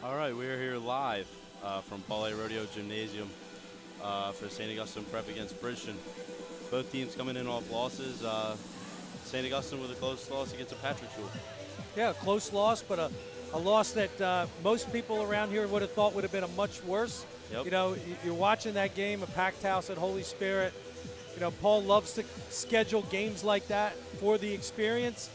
All right, we're here live from Paul A. Rodeo Gymnasium for St. Augustine Prep against Bridgeton. Both teams coming in off losses. St. Augustine with a close loss against a Patrick School. Yeah, a close loss, but a loss that most people around here would have thought would have been a much worse. Yep. You know, you're watching that game, a packed house at Holy Spirit. You know, Paul loves to schedule games like that for the experience.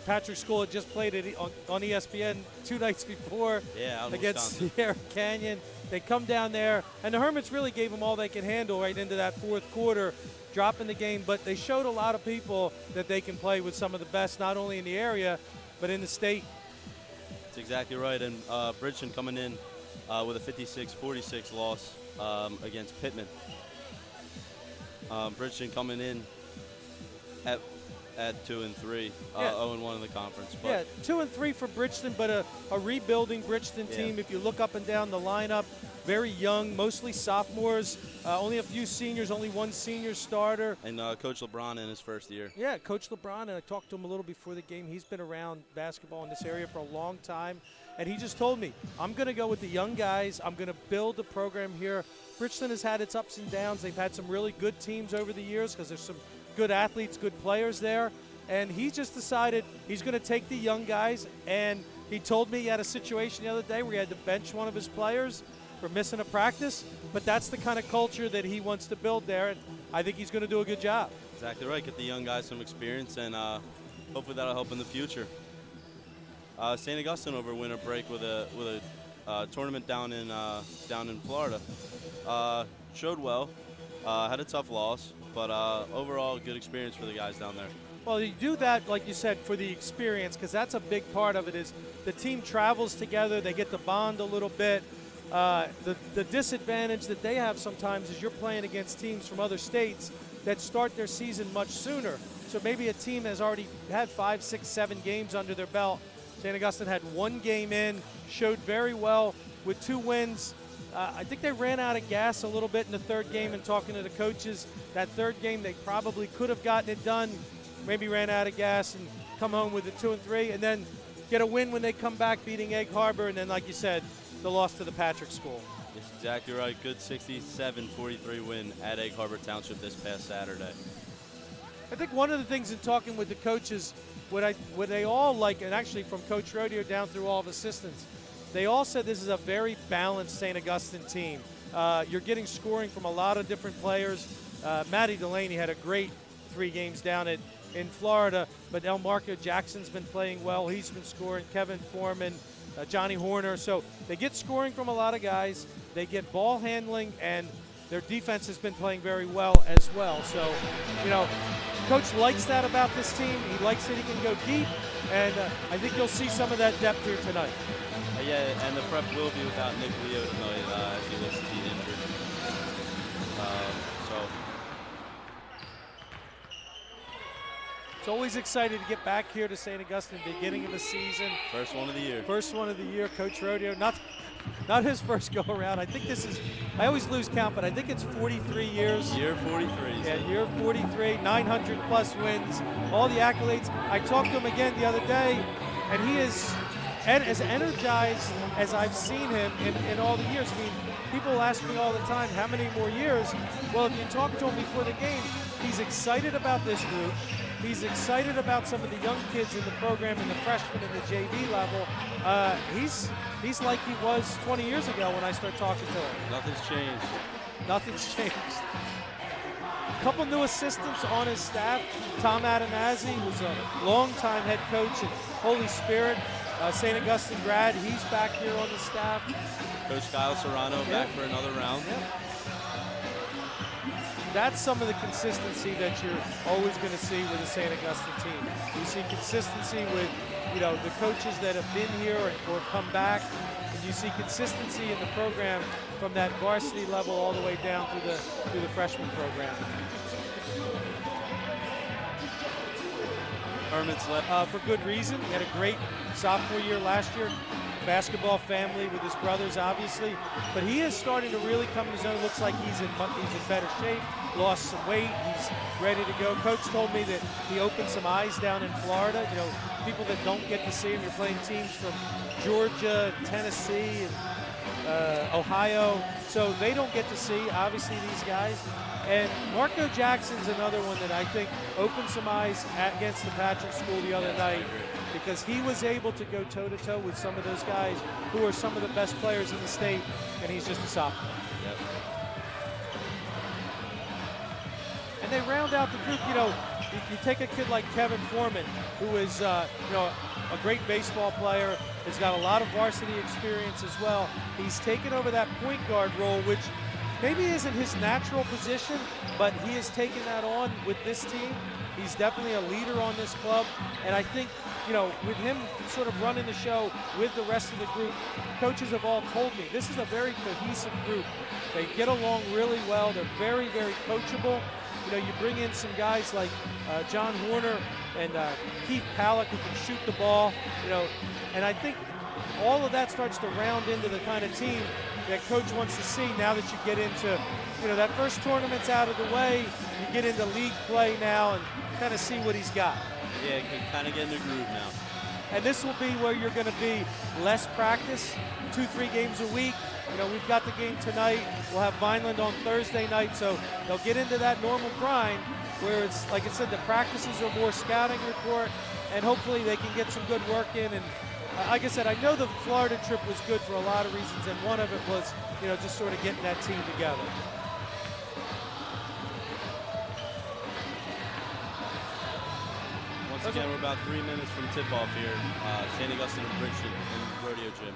Patrick School had just played it on ESPN 2 nights before Yeah, out in against Wisconsin. Sierra Canyon. They come down there, and the Hermits really gave them all they could handle right into that fourth quarter, dropping the game. But they showed a lot of people that they can play with some of the best, not only in the area, but in the state. That's exactly right. And Bridgeton coming in with a 56-46 loss against Pittman. Bridgeton coming in at 2-3, Yeah. 0-1 in the conference. But Yeah, 2-3 for Bridgeton, but a rebuilding Bridgeton team. Yeah. If you look up and down the lineup, very young, mostly sophomores, only a few seniors, only one senior starter. And Coach LeBron in his first year. Yeah, Coach LeBron, and I talked to him a little before the game. He's been around basketball in this area for a long time, and he just told me, I'm going to go with the young guys. I'm going to build a program here. Bridgeton has had its ups and downs. They've had some really good teams over the years because there's some good athletes, good players there, and he just decided he's going to take the young guys, and he told me he had a situation the other day where he had to bench one of his players for missing a practice, but that's the kind of culture that he wants to build there, and I think he's going to do a good job. Exactly right. Get the young guys some experience, and hopefully that'll help in the future. St. Augustine over winter break with a tournament down in Florida. Showed well. Had a tough loss, but overall good experience for the guys down there. Well, you do that, like you said, for the experience, because that's a big part of it is the team travels together. They get to bond a little bit. The disadvantage that they have sometimes is you're playing against teams from other states that start their season much sooner. So maybe a team has already had 5, 6, 7 games under their belt. St. Augustine had 1 game in, showed very well with 2 wins. I think they ran out of gas a little bit in the third game, and talking to the coaches, that third game they probably could have gotten it done, maybe ran out of gas and come home with a 2-3, and then get a win when they come back beating Egg Harbor, and then, like you said, the loss to the Patrick School. That's exactly right. Good 67-43 win at Egg Harbor Township this past Saturday. I think one of the things in talking with the coaches, what they all like, and actually from Coach Rodeo down through all of assistants, they all said this is a very balanced St. Augustine team. You're getting scoring from a lot of different players. Matty Delaney had a great 3 games down in Florida, but Elmarco Jackson's been playing well. He's been scoring. Kevin Foreman, Johnny Horner. So they get scoring from a lot of guys. They get ball handling, and their defense has been playing very well as well. So, you know, Coach likes that about this team. He likes that he can go deep, and I think you'll see some of that depth here tonight. Yeah, and the prep will be without Nick Leo tonight as he lists to be injured. So It's always excited to get back here to St. Augustine, beginning of the season. first one of the year. First one of the year, Coach Rodeo. Not his first go around. I think this is, I always lose count, but I think it's 43 years. Year 43. Yeah, year 43, 900 plus wins, all the accolades. I talked to him again the other day, and he is as energized as I've seen him in all the years. I mean, people ask me all the time, how many more years? Well, if you talk to him before the game, he's excited about this group. He's excited about some of the young kids in the program and the freshmen and the JV level. He's like he was 20 years ago when I started talking to him. Nothing's changed. Nothing's changed. A couple new assistants on his staff. Tom Adamazzi, who's a longtime head coach at Holy Spirit, St. Augustine grad. He's back here on the staff. Coach Kyle Serrano back for another round. That's some of the consistency that you're always going to see with the St. Augustine team. You see consistency with, you know, the coaches that have been here or come back, and you see consistency in the program from that varsity level all the way down through the freshman program. Hermits left. For good reason. He had a great sophomore year last year. Basketball family with his brothers, obviously. But he is starting to really come to his own. Looks like he's in better shape. lost some weight. He's ready to go. Coach told me that he opened some eyes down in Florida. You know, people that don't get to see him. You're playing teams from Georgia, Tennessee, and Ohio. So they don't get to see, obviously, these guys. And Marco Jackson's another one that I think opened some eyes against the Patrick School the other night, because he was able to go toe-to-toe with some of those guys who are some of the best players in the state, and he's just a sophomore. Yep. And they round out the group. You know, you take a kid like Kevin Foreman, who is you know, a great baseball player, has got a lot of varsity experience as well. He's taken over that point guard role, which maybe isn't his natural position, but he has taken that on with this team. He's definitely a leader on this club, and I think, you know, with him sort of running the show with the rest of the group, coaches have all told me this is a very cohesive group. They get along really well. They're very, very coachable. You know, you bring in some guys like John Horner and Keith Pallick, who can shoot the ball, you know, and I think all of that starts to round into the kind of team that coach wants to see now that you get into, you know, that first tournament's out of the way. You get into league play now and kind of see what he's got. Yeah, you can kind of get in the groove now. And this will be where you're going to be less practice, 2-3 games a week. You know, we've got the game tonight. We'll have Vineland on Thursday night, so they'll get into that normal grind where it's, like I said, the practices are more scouting report, and hopefully they can get some good work in. And like I said, I know the Florida trip was good for a lot of reasons, and one of it was, you know, just sort of getting that team together. Once again, we're about 3 minutes from tip-off here, St. Augustine and Bridgeton in the rodeo gym.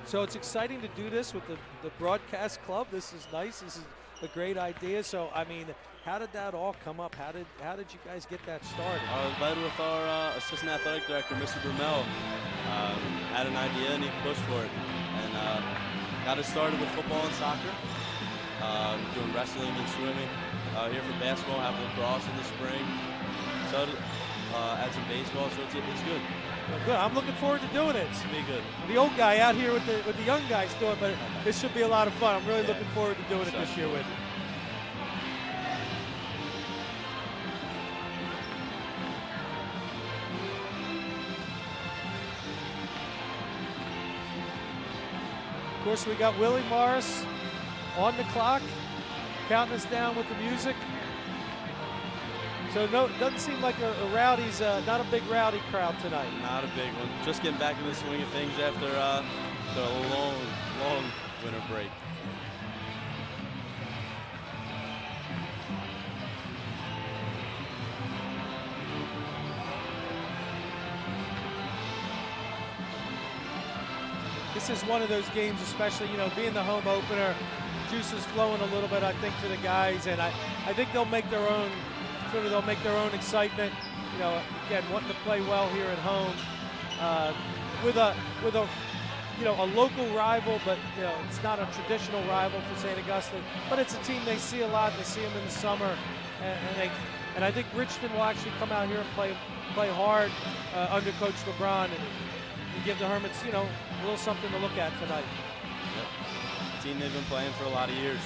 So it's exciting to do this with the broadcast club. This is nice. This is a great idea. So, I mean, how did that all come up? How did you guys get that started? Led with our assistant athletic director, Mr. Brumell. Had an idea and he pushed for it. And got it started with football and soccer, doing wrestling and swimming. Here for basketball, having lacrosse in the spring. So add some baseball, so it's good. Well, good. I'm looking forward to doing it. It should be good. I'm the old guy out here with the young guys doing it, but this should be a lot of fun. I'm really looking forward to doing it this year with you. Of course, we got Willie Morris on the clock, counting us down with the music. So no, doesn't seem like a rowdy's, not a big rowdy crowd tonight. Not a big one. Just getting back in the swing of things after the long winter break. This is one of those games, especially, you know, being the home opener, juice is flowing a little bit, I think, for the guys, and I think they'll make their own, they'll make their own excitement. You know, again, wanting to play well here at home, with a you know, a local rival, but you know, it's not a traditional rival for St. Augustine, but it's a team they see a lot. They see them in the summer, and I think Bridgeton will actually come out here and play hard under Coach LeBron and give the Hermits, you know, a little something to look at tonight. Yep. Team they've been playing for a lot of years.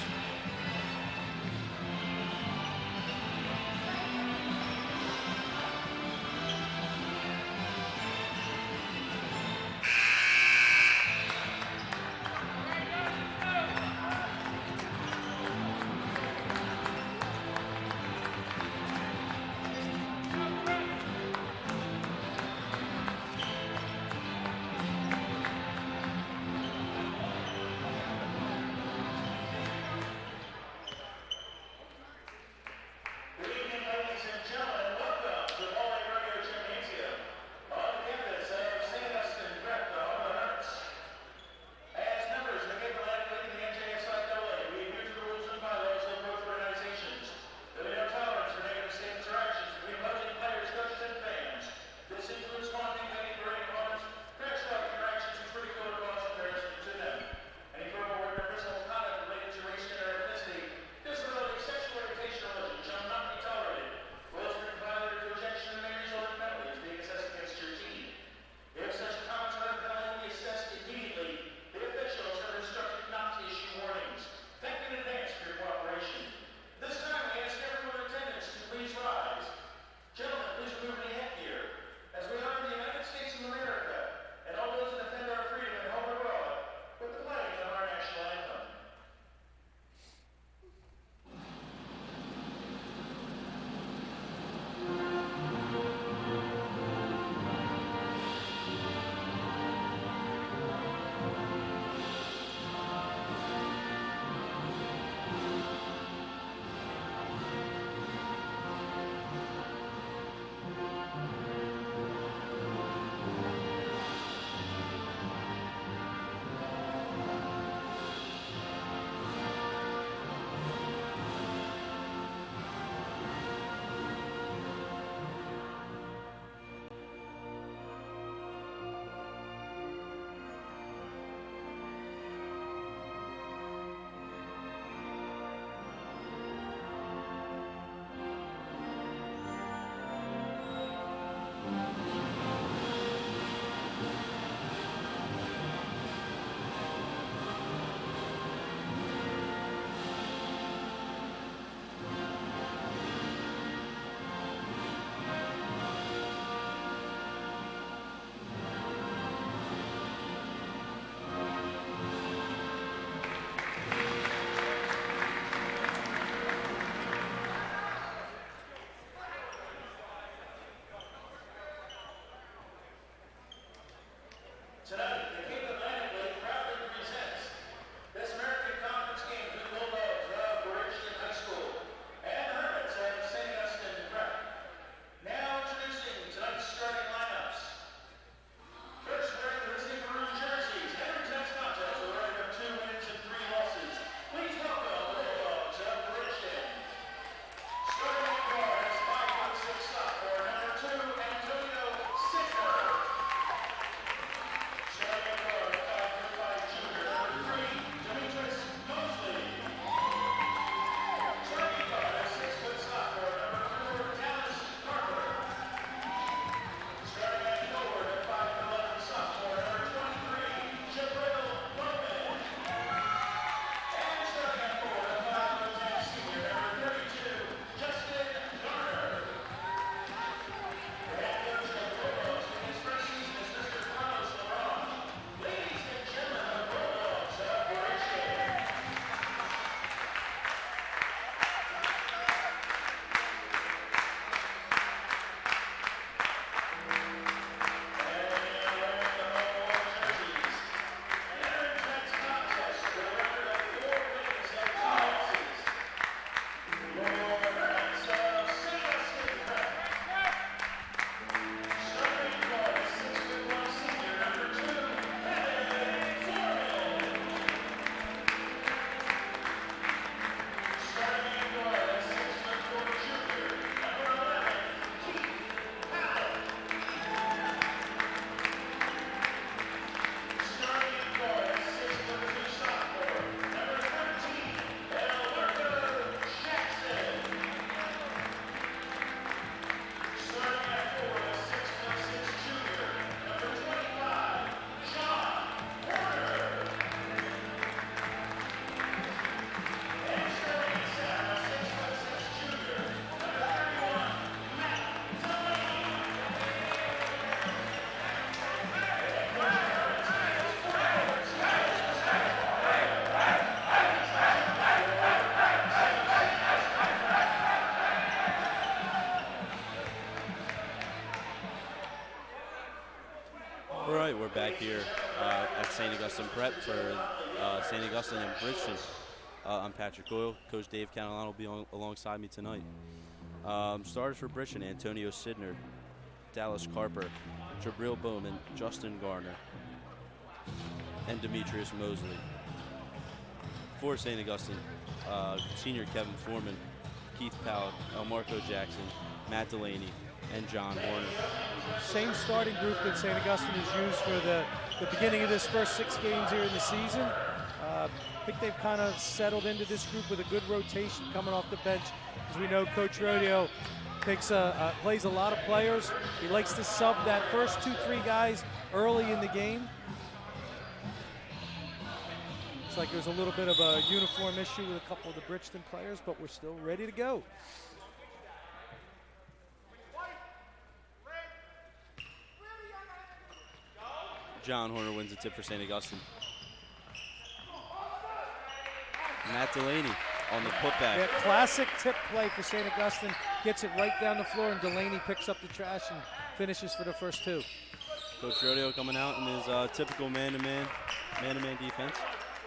This American Conference game between Bulldogs of Bridgeton High School and Hermits of St. Augustine Prep. Now introducing tonight's starting lineups. First, wearing the visiting maroon jerseys, entering tonight's contest with a record of 2 wins and 3 losses. Please welcome the Bulldogs of Bridgeton. Starting at guard is 5'6" sophomore, number 2, Antonio Sidner. Starting at guard, 5'5" junior, number 3, Demetrius Mosley. Starting guard is 6' sophomore, number 4, Dallas Carter. Starting at forward at 5'11" sophomore, number 23, Jabril Bowman. And starting at forward at 5'10" senior, number 32, Justin Garner. The head coach of the Bulldogs in his first season is Mr. Carlos LeBron. Ladies and gentlemen, the Bulldogs of Bridgeton. All right, we're back here at St. Augustine Prep for St. Augustine and Bridgeton. I'm Patrick Doyle. Coach Dave Catalano will be alongside me tonight. Starters for Bridgeton: Antonio Sidner, Dallas Carper, Jabril Bowman, Justin Garner, and Demetrius Mosley. For St. Augustine, senior Kevin Foreman, Keith Powell, Elmarco Jackson, Matt Delaney, and John Warner. Same starting group that St. Augustine has used for the beginning of this first 6 games here in the season. I think they've kind of settled into this group with a good rotation coming off the bench. As we know, Coach Rodeo plays a lot of players. He likes to sub that first 2-3 guys early in the game. Looks like there's a little bit of a uniform issue with a couple of the Bridgeton players, but we're still ready to go. John Horner wins the tip for St. Augustine. Matt Delaney on the putback. Yeah, classic tip play for St. Augustine. Gets it right down the floor, and Delaney picks up the trash and finishes for the first 2. Coach Rodeo coming out in his typical man-to-man defense.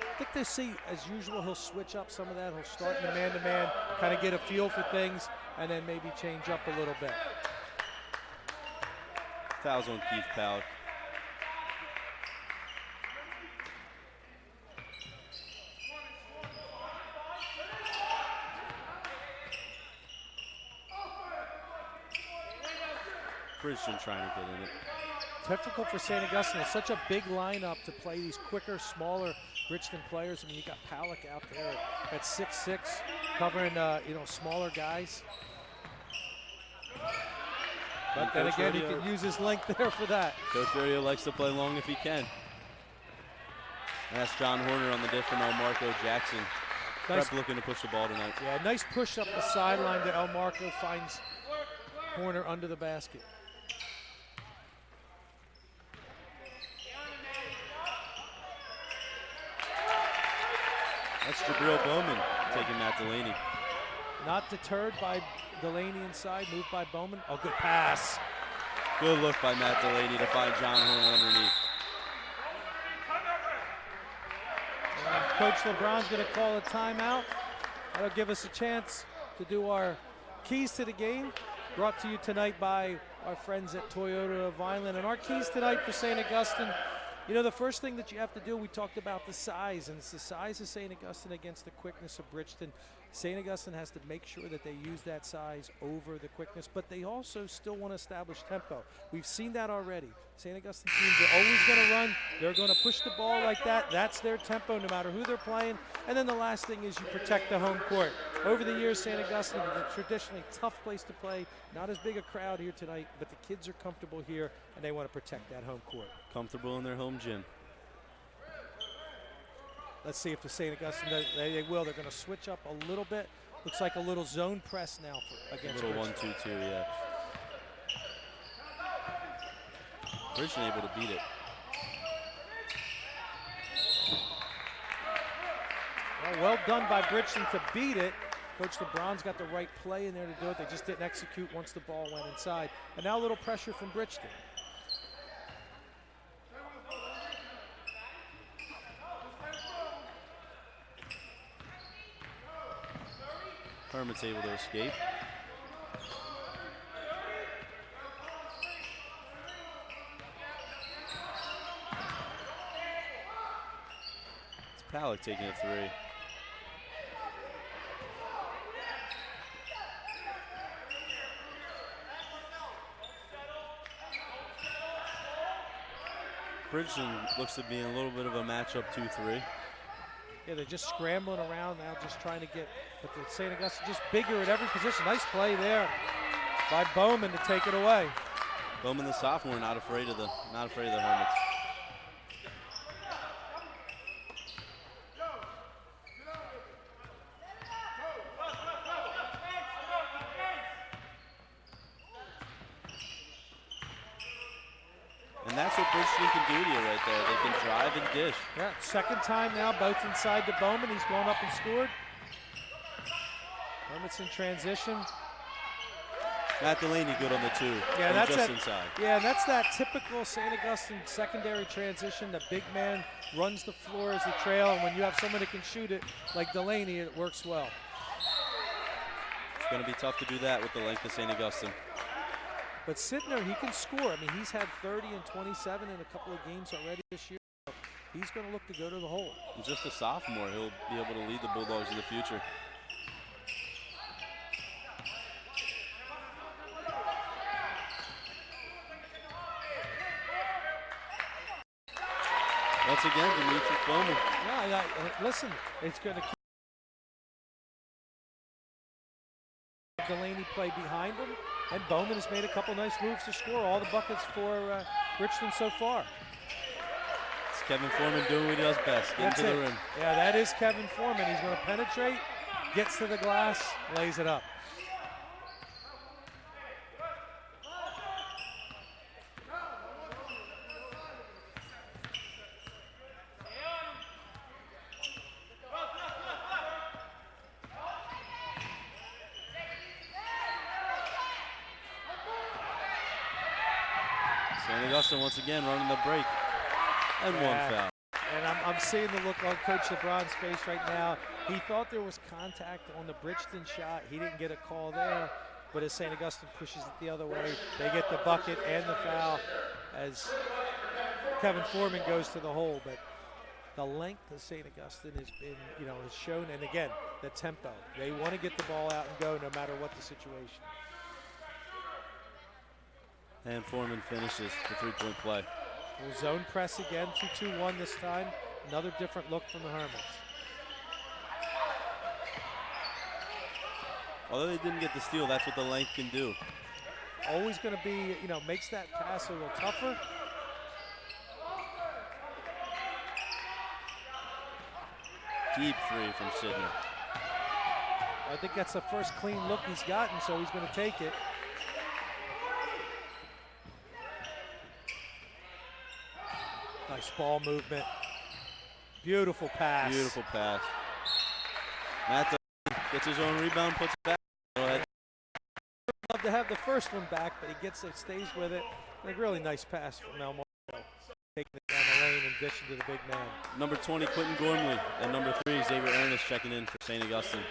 I think they see, as usual, he'll switch up some of that. He'll start in the man-to-man, kind of get a feel for things, and then maybe change up a little bit. Fouls on Keith Powell. Bridgeton trying to get in it. Difficult for St. Augustine. It's such a big lineup to play these quicker, smaller Bridgeton players. I mean, you got Powlick out there at 6'6", covering smaller guys. But then again, he can use his length there for that. Coach Rodeo likes to play long if he can. And that's John Horner on the different Elmarco Jackson. Nice. Prep looking to push the ball tonight. Yeah, nice push up the sideline to Elmarco, finds Horner under the basket. That's Jabril Bowman taking Matt Delaney. Not deterred by Delaney inside, moved by Bowman. Oh, good pass. Good look by Matt Delaney to find John Horner underneath. Coach LeBron's going to call a timeout. That'll give us a chance to do our keys to the game, brought to you tonight by our friends at Toyota of Vineland. And our keys tonight for St. Augustine, you know, the first thing that you have to do, we talked about the size, and it's the size of St. Augustine against the quickness of Bridgeton. St. Augustine has to make sure that they use that size over the quickness, but they also still want to establish tempo. We've seen that already. St. Augustine teams are always going to run. They're going to push the ball like that. That's their tempo no matter who they're playing. And then the last thing is you protect the home court. Over the years, St. Augustine is a traditionally tough place to play. Not as big a crowd here tonight, but the kids are comfortable here, and they want to protect that home court. Comfortable in their home gym. Let's see if the St. Augustine, they will. They're going to switch up a little bit. Looks like a little zone press now against a little Bridgeton. 1-2-2, yeah. Bridgeton able to beat it. Well done by Bridgeton to beat it. Coach LeBron's got the right play in there to do it. They just didn't execute once the ball went inside. And now a little pressure from Bridgeton. Hermits able to escape. It's Palick taking a three. Bridgeton looks to be in a little bit of a matchup 2-3. Yeah, they're just scrambling around now, just trying to get, but the St. Augustine just bigger at every position. Nice play there by Bowman to take it away. Bowman, the sophomore, not afraid of the Hermits. And that's what Bridgeton can do to you right there. They can drive and dish. Yeah, second time now, both inside to Bowman. He's gone up and scored. Hermits in transition. Matt Delaney good on the two. Yeah, that's just that, inside. Yeah, that's that typical St. Augustine secondary transition. The big man runs the floor as the trail, and when you have someone that can shoot it like Delaney, it works well. It's going to be tough to do that with the length of St. Augustine. But Sidner, he can score. I mean, he's had 30 and 27 in a couple of games already this year. He's going to look to go to the hole. He's just a sophomore. He'll be able to lead the Bulldogs in the future. Once again, Dimitri Bowman. Yeah, listen, it's going to keep Delaney play behind him, and Bowman has made a couple nice moves to score. All the buckets for Bridgeton so far. It's Kevin Foreman doing what he does best, get into the rim. Yeah, that is Kevin Foreman. He's going to penetrate, gets to the glass, lays it up. St. Augustine once again running the break. And one foul. And I'm seeing the look on Coach LeBron's face right now. He thought there was contact on the Bridgeton shot. He didn't get a call there. But as St. Augustine pushes it the other way, they get the bucket and the foul as Kevin Foreman goes to the hole. But the length of St. Augustine has been, has shown. And again, the tempo. They want to get the ball out and go no matter what the situation. And Foreman finishes the three-point play. We'll zone press again, 2-2-1 this time. Another different look from the Hermits. Although they didn't get the steal, that's what the length can do. Always going to be, makes that pass a little tougher. Deep three from Sidner. I think that's the first clean look he's gotten, so he's going to take it. Nice ball movement. Beautiful pass. Beautiful pass. Matt gets his own rebound, puts it back. Love to have the first one back, but he stays with it. Like, really nice pass from Elmore. taking it down the lane in addition to the big man. Number 20, Quentin Gormley, and number 3, Xavier Ernest checking in for St. Augustine.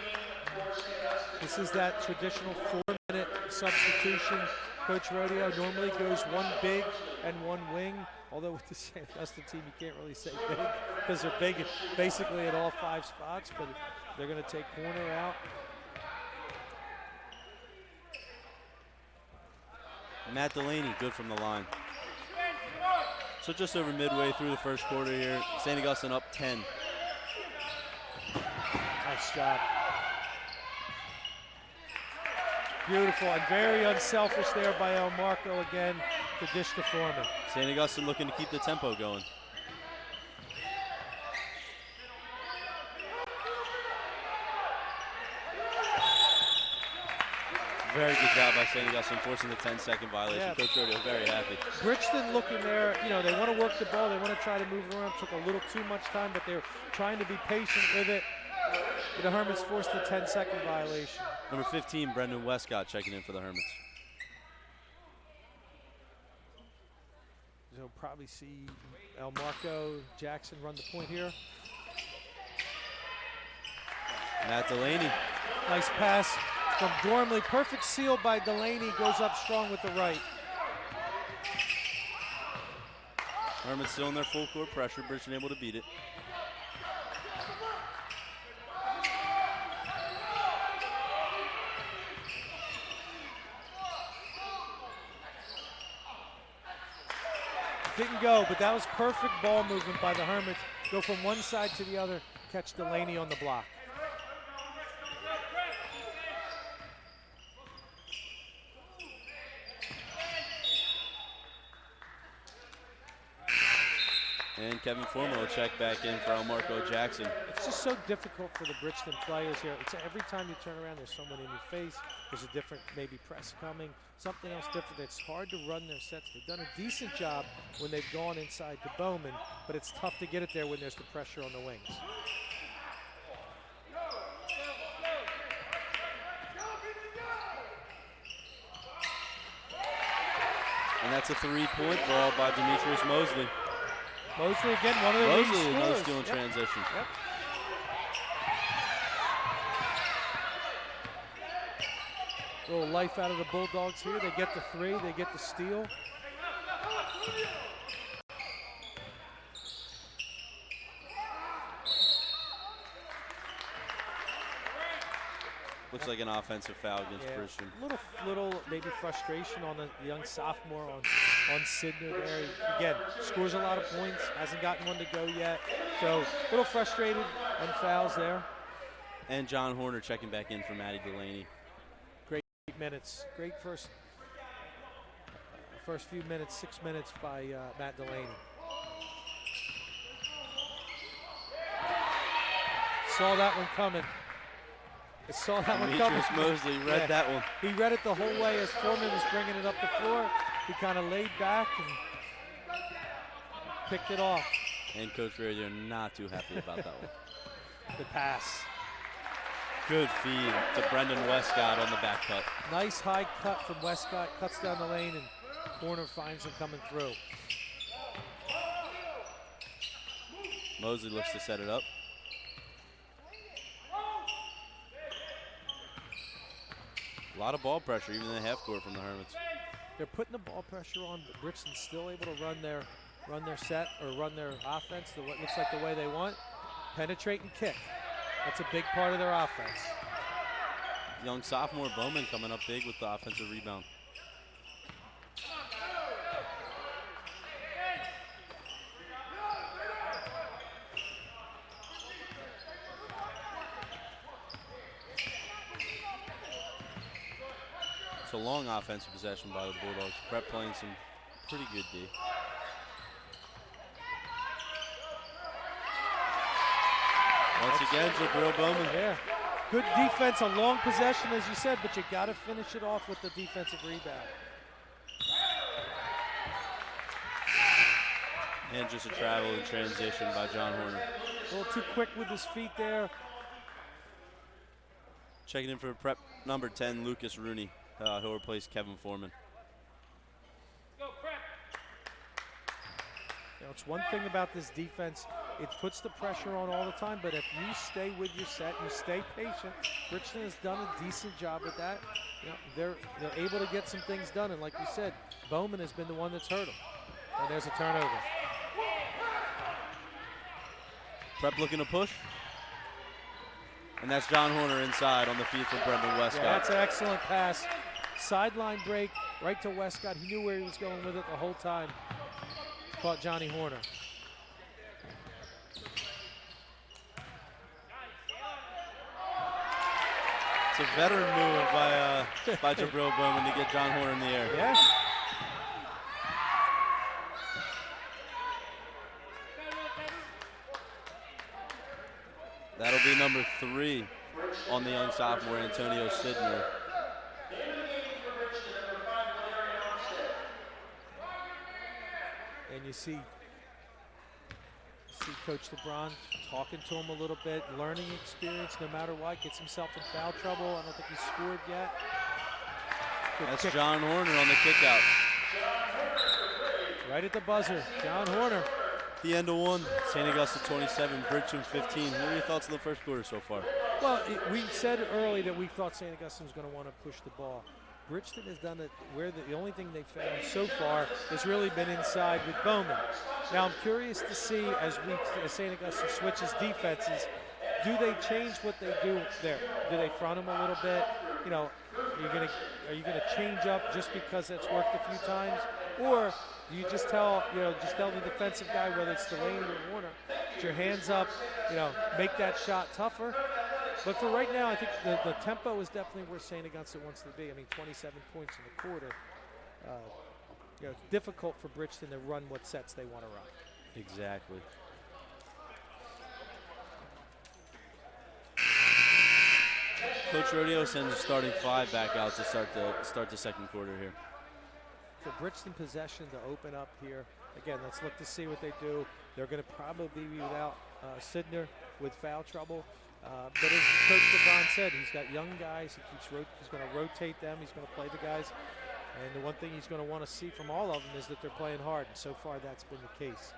This is that traditional 4-minute substitution. Coach Rodeo normally goes one big and one wing, although with the St. Augustine team, you can't really say big because they're big basically at all 5 spots, but they're going to take corner out. Matt Delaney, good from the line. So just over midway through the first quarter here, St. Augustine up 10. Nice job. Beautiful and very unselfish there by El Marco again to dish to Foreman. St. Augustine looking to keep the tempo going. Very good job by St. Augustine forcing the 10-second violation. Yeah. Coach Rodeo very happy. Bridgeton looking there, you know, they want to work the ball, they want to try to move it around. Took a little too much time, but they're trying to be patient with it. The Hermits forced the 10-second violation. Number 15, Brendan Westcott checking in for the Hermits. You'll probably see El Marco Jackson run the point here. Matt Delaney. Nice pass from Gormley. Perfect seal by Delaney. Goes up strong with the right. Hermits still in their full court pressure. Bridgeton able to beat it. Didn't go, but that was perfect ball movement by the Hermits. Go from one side to the other, catch Delaney on the block. And Kevin Foreman will check back in for El Marco Jackson. It's just so difficult for the Bridgeton players here. It's every time you turn around, there's someone in your face. There's a different maybe press coming, something else different. It's hard to run their sets. They've done a decent job when they've gone inside to Bowman, but it's tough to get it there when there's the pressure on the wings. And that's a 3-point ball by Demetrius Mosley. Mosley again, one of the leading Mosley, another scorers. steal in transition. Yep. A little life out of the Bulldogs here. They get the 3, they get the steal. Looks like an offensive foul against Bridgeton. Little maybe frustration on the young sophomore on Sidner there. Again, scores a lot of points, hasn't gotten one to go yet. So a little frustrated and fouls there. And John Horner checking back in for Matty Delaney. Great minutes, great first few minutes, 6 minutes by Matt Delaney. Saw that one coming. I saw that one coming. Demetrius Mosley read that one. He read it the whole way as Foreman was bringing it up the floor. He kind of laid back and picked it off. And Coach Rodeo not too happy about that one. The pass. Good feed to Brendan Westcott on the back cut. Nice high cut from Westcott. Cuts down the lane and Corner finds him coming through. Mosley looks to set it up. A lot of ball pressure, even in the half court from the Hermits. They're putting the ball pressure on, but Bridgeton's still able to run their set or run their offense what looks like the way they want. Penetrate and kick. That's a big part of their offense. Young sophomore Bowman coming up big with the offensive rebound. It's a long offensive possession by the Bulldogs. Prep playing some pretty good D. Once again, Jabril Bowman. Yeah. Good defense, a long possession, as you said, but you got to finish it off with the defensive rebound. And just a travel in transition by John Horner. A little too quick with his feet there. Checking in for prep number 10, Lucas Rooney. He'll replace Kevin Foreman. You know, it's one thing about this defense, it puts the pressure on all the time, but if you stay with your set, you stay patient, Bridgeton has done a decent job at that. You know, they're able to get some things done, and like you said, Bowman has been the one that's hurt them. And there's a turnover. Prep looking to push. And that's John Horner inside on the feed for Brendan Westcott. Yeah, that's an excellent pass. Sideline break right to Westcott. He knew where he was going with it the whole time. Caught Johnny Horner. It's a veteran move by Jabril Bowman to get John Horner in the air. Yeah. That'll be number 3 on the young sophomore, Antonio Sidner. And you see Coach LeBron talking to him a little bit, learning experience no matter what, gets himself in foul trouble. I don't think he's scored yet. Good That's kick. John Horner on the kick out. Right at the buzzer, John Horner. The end of one, St. Augusta 27, Bridgeton 15. What are your thoughts on the first quarter so far? Well, we said early that we thought St. Augustine was going to want to push the ball. Bridgeton has done it where the only thing they've found so far has really been inside with Bowman. Now I'm curious to see as St. Augustine switches defenses, do they change what they do there? Do they front them a little bit? You know, are you gonna change up just because that's worked a few times, or do you just tell the defensive guy, whether it's Delaney or Warner, put your hands up, make that shot tougher? But for right now, I think the tempo is definitely where St. Augustine wants to be. I mean, 27 points in the quarter. It's difficult for Bridgeton to run what sets they want to run. Exactly. Coach Rodeo sends the starting 5 back out to start the second quarter here. So Bridgeton possession to open up here. Again, let's look to see what they do. They're going to probably be without Sidner with foul trouble. But as Coach LeBron said, he's got young guys. He's going to rotate them. He's going to play the guys. And the one thing he's going to want to see from all of them is that they're playing hard. And so far, that's been the case.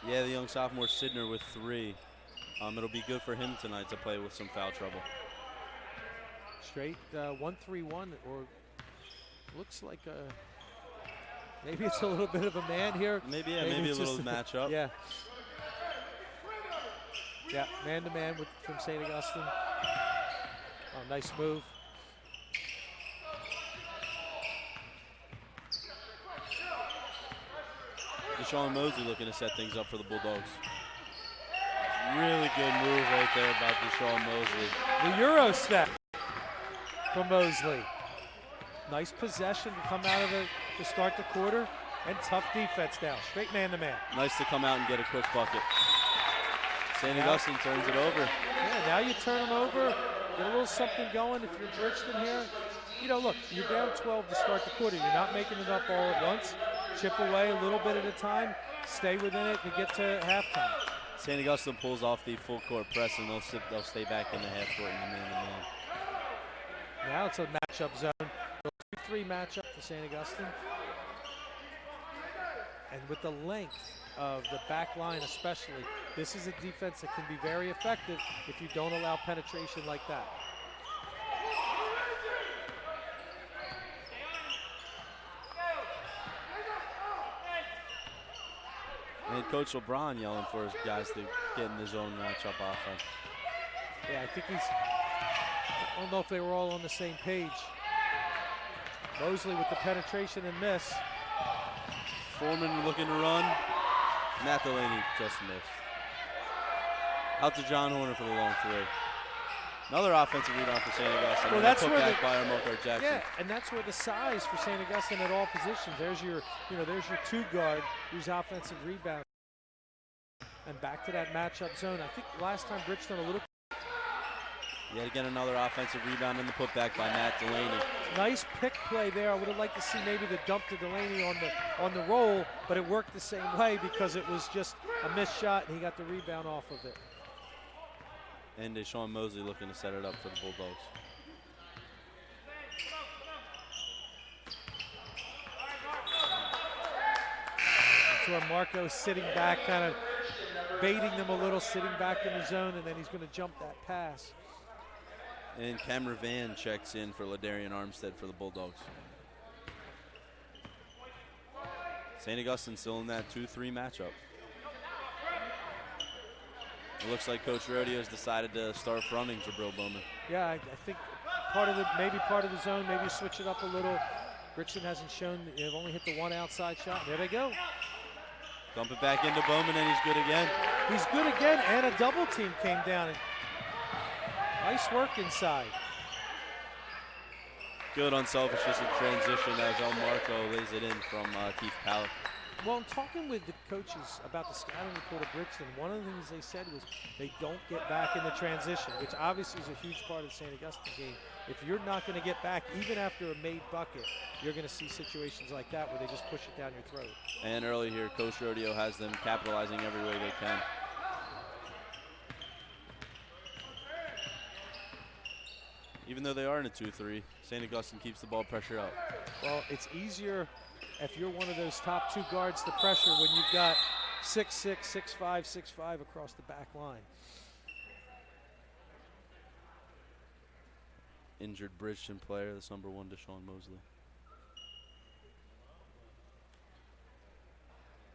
Yeah, the young sophomore Sidner with 3. It'll be good for him tonight to play with some foul trouble. Straight 1-3-1, or looks like maybe it's a little bit of a man here. Maybe a little matchup. Yeah. Yeah, man-to-man from St. Augustine. Oh, nice move. Deshaun Mosley looking to set things up for the Bulldogs. Really good move right there by Deshaun Mosley. The Euro step from Mosley. Nice possession to come out of it to start the quarter, and tough defense now. Straight man-to-man. Nice to come out and get a quick bucket. St. Augustine turns it over. Yeah, now you turn them over, get a little something going if you're Bridgeton here. Look, you're down 12 to start the quarter. You're not making it up all at once. Chip away a little bit at a time, stay within it to get to halftime. St. Augustine pulls off the full court press, and they'll stay back in the half court in the man-to-man. Now it's a matchup zone. 2-3 matchup for St. Augustine. And with the length of the back line especially, this is a defense that can be very effective if you don't allow penetration like that. And Coach LeBron yelling for his guys to get in the zone matchup offense. Yeah, I think I don't know if they were all on the same page. Mosley with the penetration and miss. Foreman looking to run. Matt Delaney just missed. Out to John Horner for the long 3. Another offensive rebound for St. Augustine. Well, that's put where back by Armokar Jackson. Yeah, and that's where the size for St. Augustine at all positions. There's your 2 guard who's offensive rebound. And back to that matchup zone. I think last time Bridgeton a little. Yet again, another offensive rebound and the putback by Matt Delaney. Nice pick play there. I would have liked to see maybe the dump to Delaney on the roll, but it worked the same way because it was just a missed shot and he got the rebound off of it. And Deshaun Mosley looking to set it up for the Bulldogs. where Marco's sitting back, kind of baiting them a little, sitting back in the zone, and then he's going to jump that pass. And Cameron Van checks in for Ladarian Armstead for the Bulldogs. St. Augustine still in that 2-3 matchup. It looks like Coach Rodeo's decided to start fronting Jabril Bowman. Yeah, I think maybe part of the zone, maybe switch it up a little. Bridgeton hasn't shown, they've only hit the one outside shot. There they go. Dump it back into Bowman, and he's good again. He's good again, and a double team came down. Nice work inside. Good unselfishness in transition as El Marco lays it in from Keith Palak. Well, in talking with the coaches about the scouting report of Bridgeton, one of the things they said was they don't get back in the transition, which obviously is a huge part of the St. Augustine game. If you're not going to get back, even after a made bucket, you're going to see situations like that where they just push it down your throat. And early here, Coach Rodeo has them capitalizing every way they can. Even though they are in a 2-3, St. Augustine keeps the ball pressure out. Well, it's easier if you're one of those top two guards to pressure when you've got 6'6", 6'5", 6'5" across the back line. Injured Bridgeton player, that's number 1, Deshaun Mosley.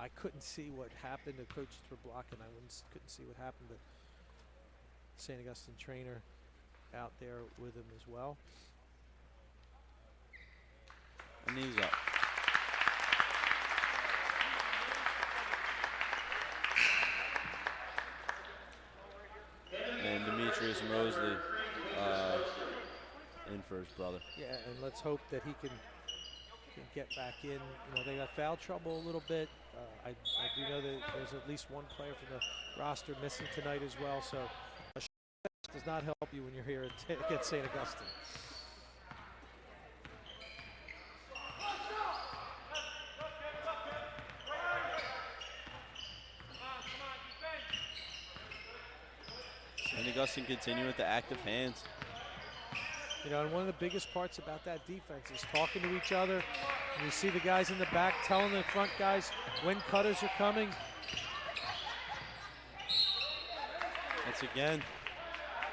I couldn't see what happened. The coaches were blocking. I couldn't see what happened. The St. Augustine trainer out there with him as well. And he's up. And Demetrius Mosley in for his brother. Yeah, and let's hope that he can get back in. You know, they got foul trouble a little bit. I do know that there's at least one player from the roster missing tonight as well, so a does not help you when you're here against St. Augustine. St. Augustine continue with the active hands. You know, and one of the biggest parts about that defense is talking to each other. And you see the guys in the back telling the front guys when cutters are coming.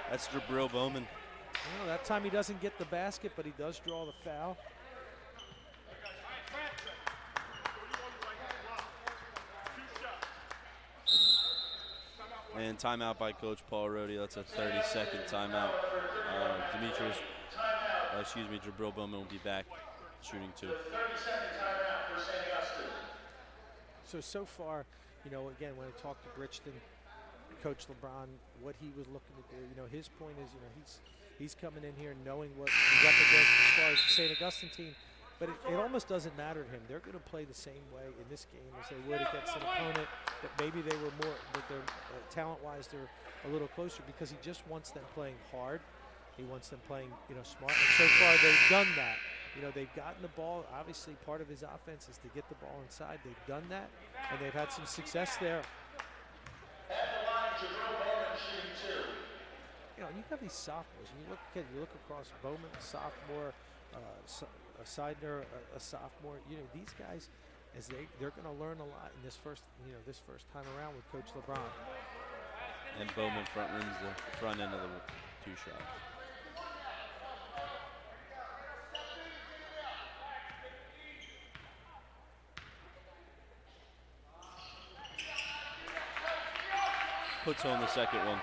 That's Jabril Bowman. You know, that time he doesn't get the basket, but he does draw the foul. And timeout by Coach Paul Rohde. That's a 30-second timeout. Jabril Bowman will be back shooting 2. So far, you know, again, when I talked to Bridgeton, Coach LeBron, what he was looking to do, you know, his point is, you know, he's coming in here knowing what he's up against as far as the St. Augustine team, but it almost doesn't matter to him. They're going to play the same way in this game as they would against an opponent that maybe they were more, that they're talent-wise they're a little closer, because he just wants them playing hard. He wants them playing, you know, smart. And so far they've done that. You know, they've gotten the ball. Obviously, part of his offense is to get the ball inside. They've done that, and they've had some success there. You know, you have these sophomores, and you look across Bowman, a sophomore, Seidner, a sophomore. You know, these guys, as they're going to learn a lot in this first time around with Coach LeBron. And Bowman front runs the front end of the 2 shots. Puts home the second one.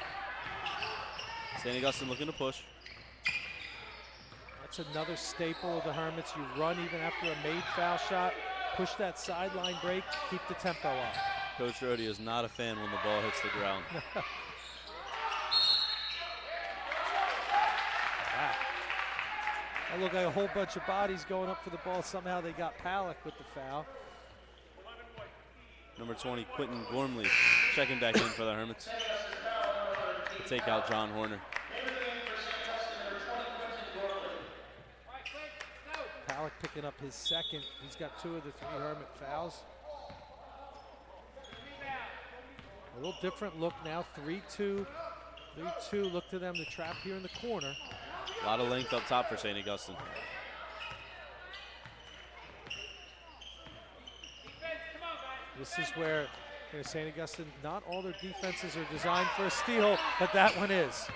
St. Augustine looking to push. That's another staple of the Hermits. You run even after a made foul shot, push that sideline break, keep the tempo up. Coach Rodeo is not a fan when the ball hits the ground. Wow. That looked like a whole bunch of bodies going up for the ball. Somehow they got Palak with the foul. Number 20, Quentin Gormley, checking back in for the Hermits. To take out John Horner. Palak picking up his second. He's got 2 of the 3 Hermit fouls. A little different look now, 3-2. 3-2, look to them to trap here in the corner. A lot of length up top for St. Augustine. This is where St. Augustine, not all their defenses are designed for a steal, but that one is.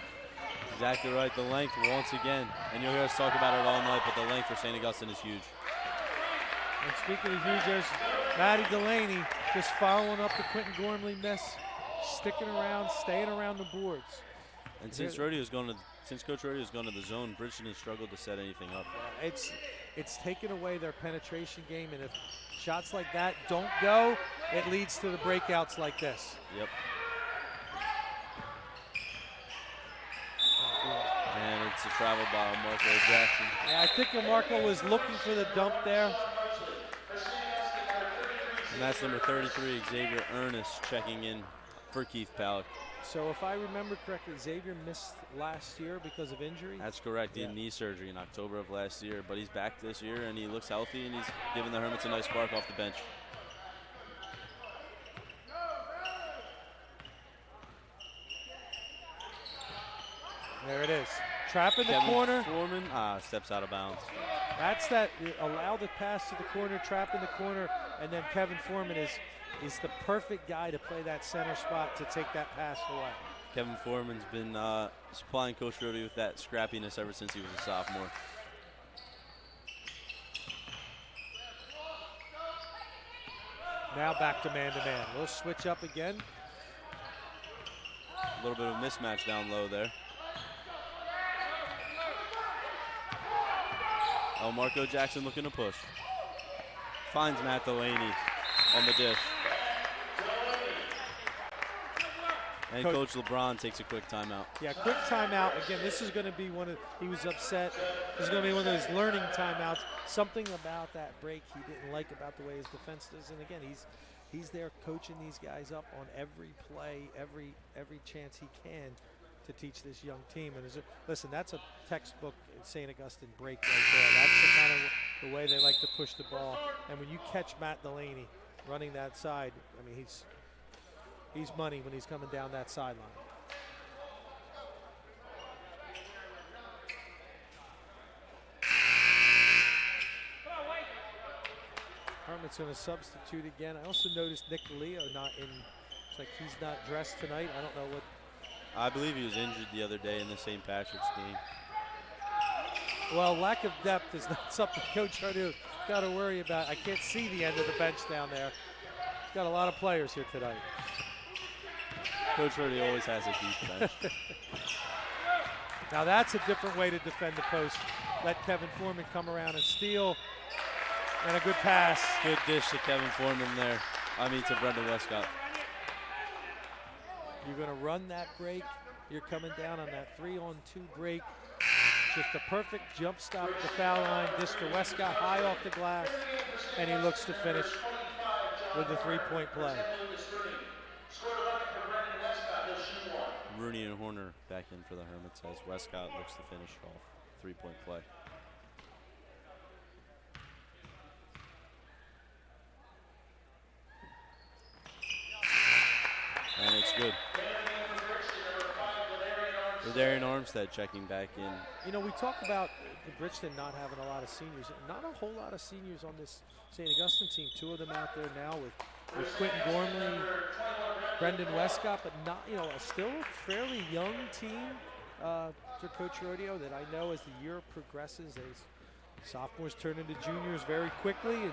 Exactly right. The length once again, and you'll hear us talk about it all night, but the length for St. Augustine is huge. And speaking of huge, there's Maddie Delaney just following up the Quentin Gormley miss, sticking around, staying around the boards. And since Coach Rodio's gone to the zone, Bridgeton has struggled to set anything up. It's taken away their penetration game, and if shots like that don't go, it leads to the breakouts like this. Yep. And it's a travel by Marco Jackson. Yeah, I think Marco was looking for the dump there. And that's number 33, Xavier Ernest, checking in for Keith Palak. So if I remember correctly, Xavier missed last year because of injury? That's correct. He had knee surgery in October of last year, but he's back this year, and he looks healthy, and he's giving the Hermits a nice spark off the bench. There it is. Trap in the Kevin corner. Foreman steps out of bounds. That's that. Allow the pass to the corner, trap in the corner, and then Kevin Foreman is the perfect guy to play that center spot to take that pass away. Kevin Foreman's been supplying Coach Roby with that scrappiness ever since he was a sophomore. Now back to man-to-man. We'll switch up again. A little bit of a mismatch down low there. Oh, Marco Jackson looking to push. Finds Matt Delaney on the dish. And Coach LeBron takes a quick timeout. Yeah, quick timeout. Again, this is going to be he was upset. This is going to be one of those learning timeouts. Something about that break he didn't like about the way his defense does. And again, he's there coaching these guys up on every play, every chance he can to teach this young team. And listen, that's a textbook St. Augustine break right there. That's the kind of the way they like to push the ball. And when you catch Matt Delaney running that side, I mean, he's money when he's coming down that sideline. Hermit's going to substitute again. I also noticed Nick Leo not in. It's like he's not dressed tonight. I don't know what. I believe he was injured the other day in the St. Patrick's game. Well, lack of depth is not something Coach Hardew got to worry about. I can't see the end of the bench down there. He's got a lot of players here tonight. Coach Hardew always has a deep bench. Now that's a different way to defend the post. Let Kevin Foreman come around and steal. And a good pass. Good dish to Kevin Foreman there. To Brendan Westcott. You're going to run that break. You're coming down on that 3-on-2 break. Just a perfect jump stop at the foul line. Dish to Westcott high off the glass. And he looks to finish with the three-point play. Rooney and Horner back in for the Hermits as Westcott looks to finish off three-point play. And it's good. Darian Armstead checking back in. You know, we talk about the Bridgeton not having a lot of seniors. Not a whole lot of seniors on this St. Augustine team. Two of them out there now with Quentin Gormley, Brendan Westcott, but not, still a fairly young team for Coach Rodeo that I know as the year progresses, sophomores turn into juniors very quickly, and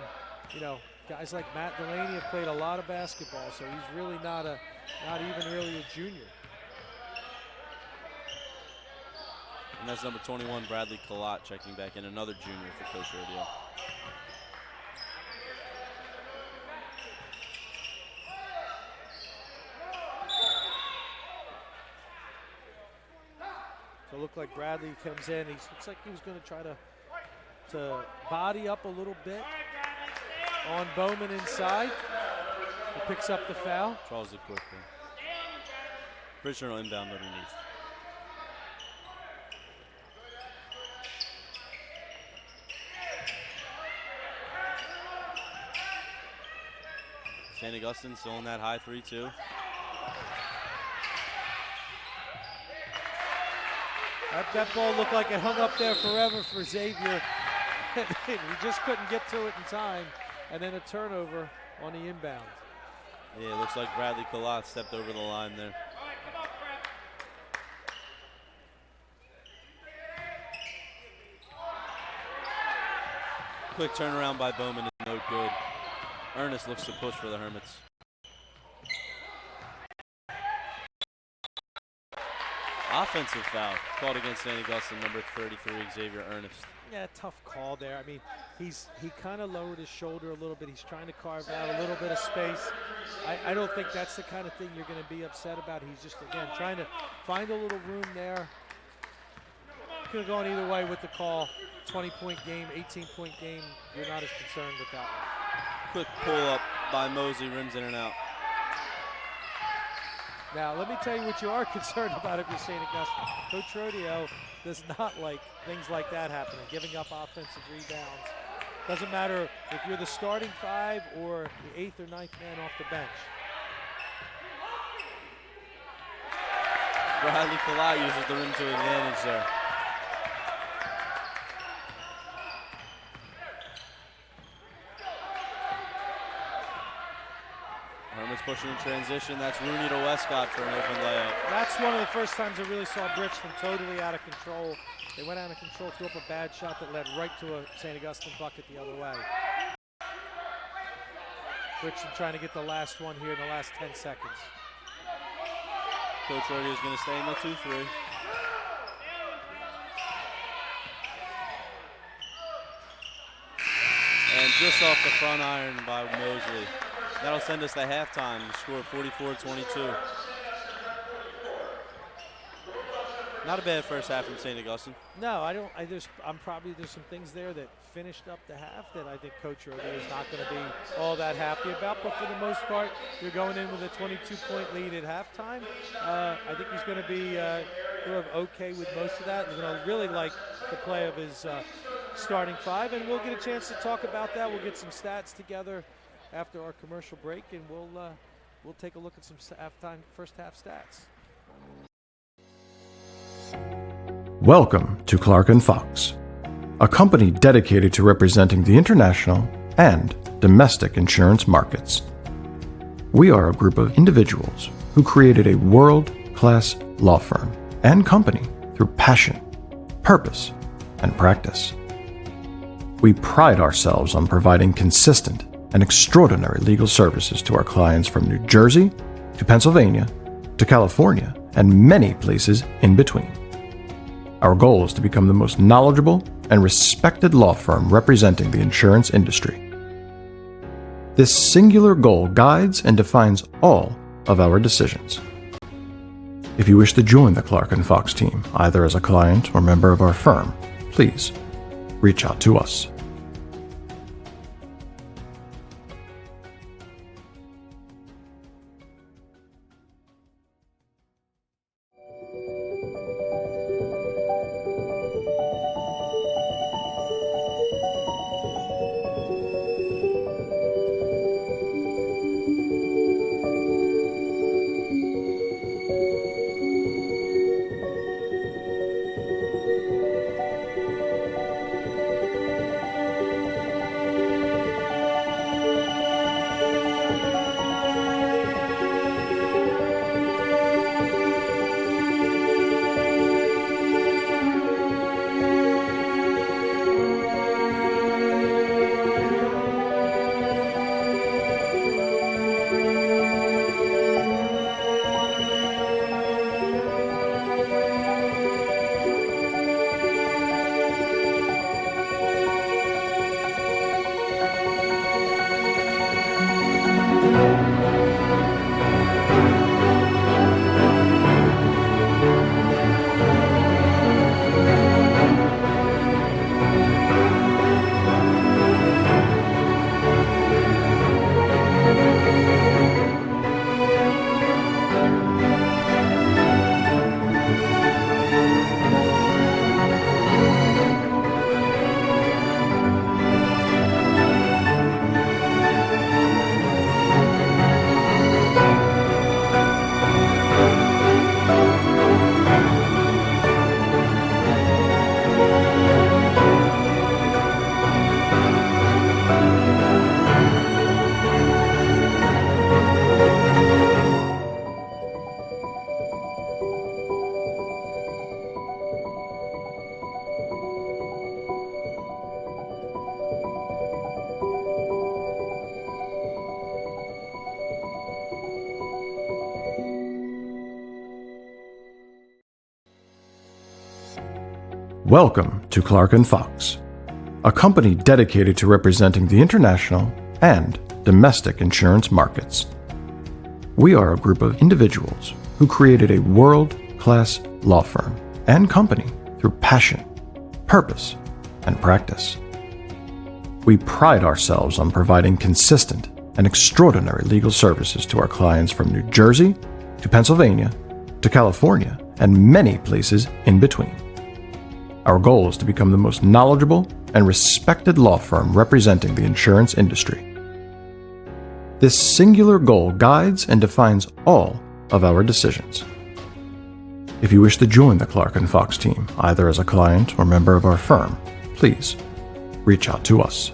guys like Matt Delaney have played a lot of basketball, so he's really not even really a junior. And that's number 21, Bradley Collot, checking back in, another junior for Coach Rodeo. So it looked like Bradley comes in. Looks like he was going to try to body up a little bit on Bowman inside. He picks up the foul. Charles it quickly. Bridgeton will inbound underneath. St. Augustine still in that high 3-2. That ball looked like it hung up there forever for Xavier. He just couldn't get to it in time. And then a turnover on the inbound. Yeah, it looks like Bradley Kalat stepped over the line there. Quick turnaround by Bowman is no good. Ernest looks to push for the Hermits. Offensive foul called against St. Augustine, number 33, Xavier Ernest. Yeah, tough call there. I mean, he kind of lowered his shoulder a little bit. He's trying to carve out a little bit of space. I don't think that's the kind of thing you're going to be upset about. He's just, again, trying to find a little room there. Could have gone either way with the call. 20-point game, 18-point game. You're not as concerned with that one. Quick pull up by Mosley, rims in and out. Now, let me tell you what you are concerned about if you're St. Augustine. Coach Rodeo does not like things like that happening, giving up offensive rebounds. Doesn't matter if you're the starting 5 or the 8th or 9th man off the bench. Bradley Kalat uses the rim to advantage there. Hermits pushing in transition. That's Rooney to Westcott for an open layup. That's one of the first times I really saw Bridgeton totally out of control. They went out of control, threw up a bad shot that led right to a St. Augustine bucket the other way. Bridgeton trying to get the last one here in the last 10 seconds. Coach Rodeo is going to stay in the 2-3. And just off the front iron by Mosley. That'll send us to halftime. The score 44-22. Not a bad first half from St. Augustine. No, I don't. There's some things there that finished up the half that I think Coach Rodeo is not going to be all that happy about. But for the most part, you're going in with a 22-point lead at halftime. I think he's going to be sort of okay with most of that. He's going to really like the play of his starting 5, and we'll get a chance to talk about that. We'll get some stats together after our commercial break, and we'll take a look at some first half stats. Welcome to Clark & Fox, a company dedicated to representing the international and domestic insurance markets. We are a group of individuals who created a world-class law firm and company through passion, purpose, and practice. We pride ourselves on providing consistent and extraordinary legal services to our clients from New Jersey to Pennsylvania to California and many places in between. Our goal is to become the most knowledgeable and respected law firm representing the insurance industry. This singular goal guides and defines all of our decisions. If you wish to join the Clark & Fox team, either as a client or member of our firm, please reach out to us. Welcome to Clark & Fox, a company dedicated to representing the international and domestic insurance markets. We are a group of individuals who created a world-class law firm and company through passion, purpose, and practice. We pride ourselves on providing consistent and extraordinary legal services to our clients from New Jersey to Pennsylvania to California and many places in between. Our goal is to become the most knowledgeable and respected law firm representing the insurance industry. This singular goal guides and defines all of our decisions. If you wish to join the Clark & Fox team, either as a client or member of our firm, please reach out to us.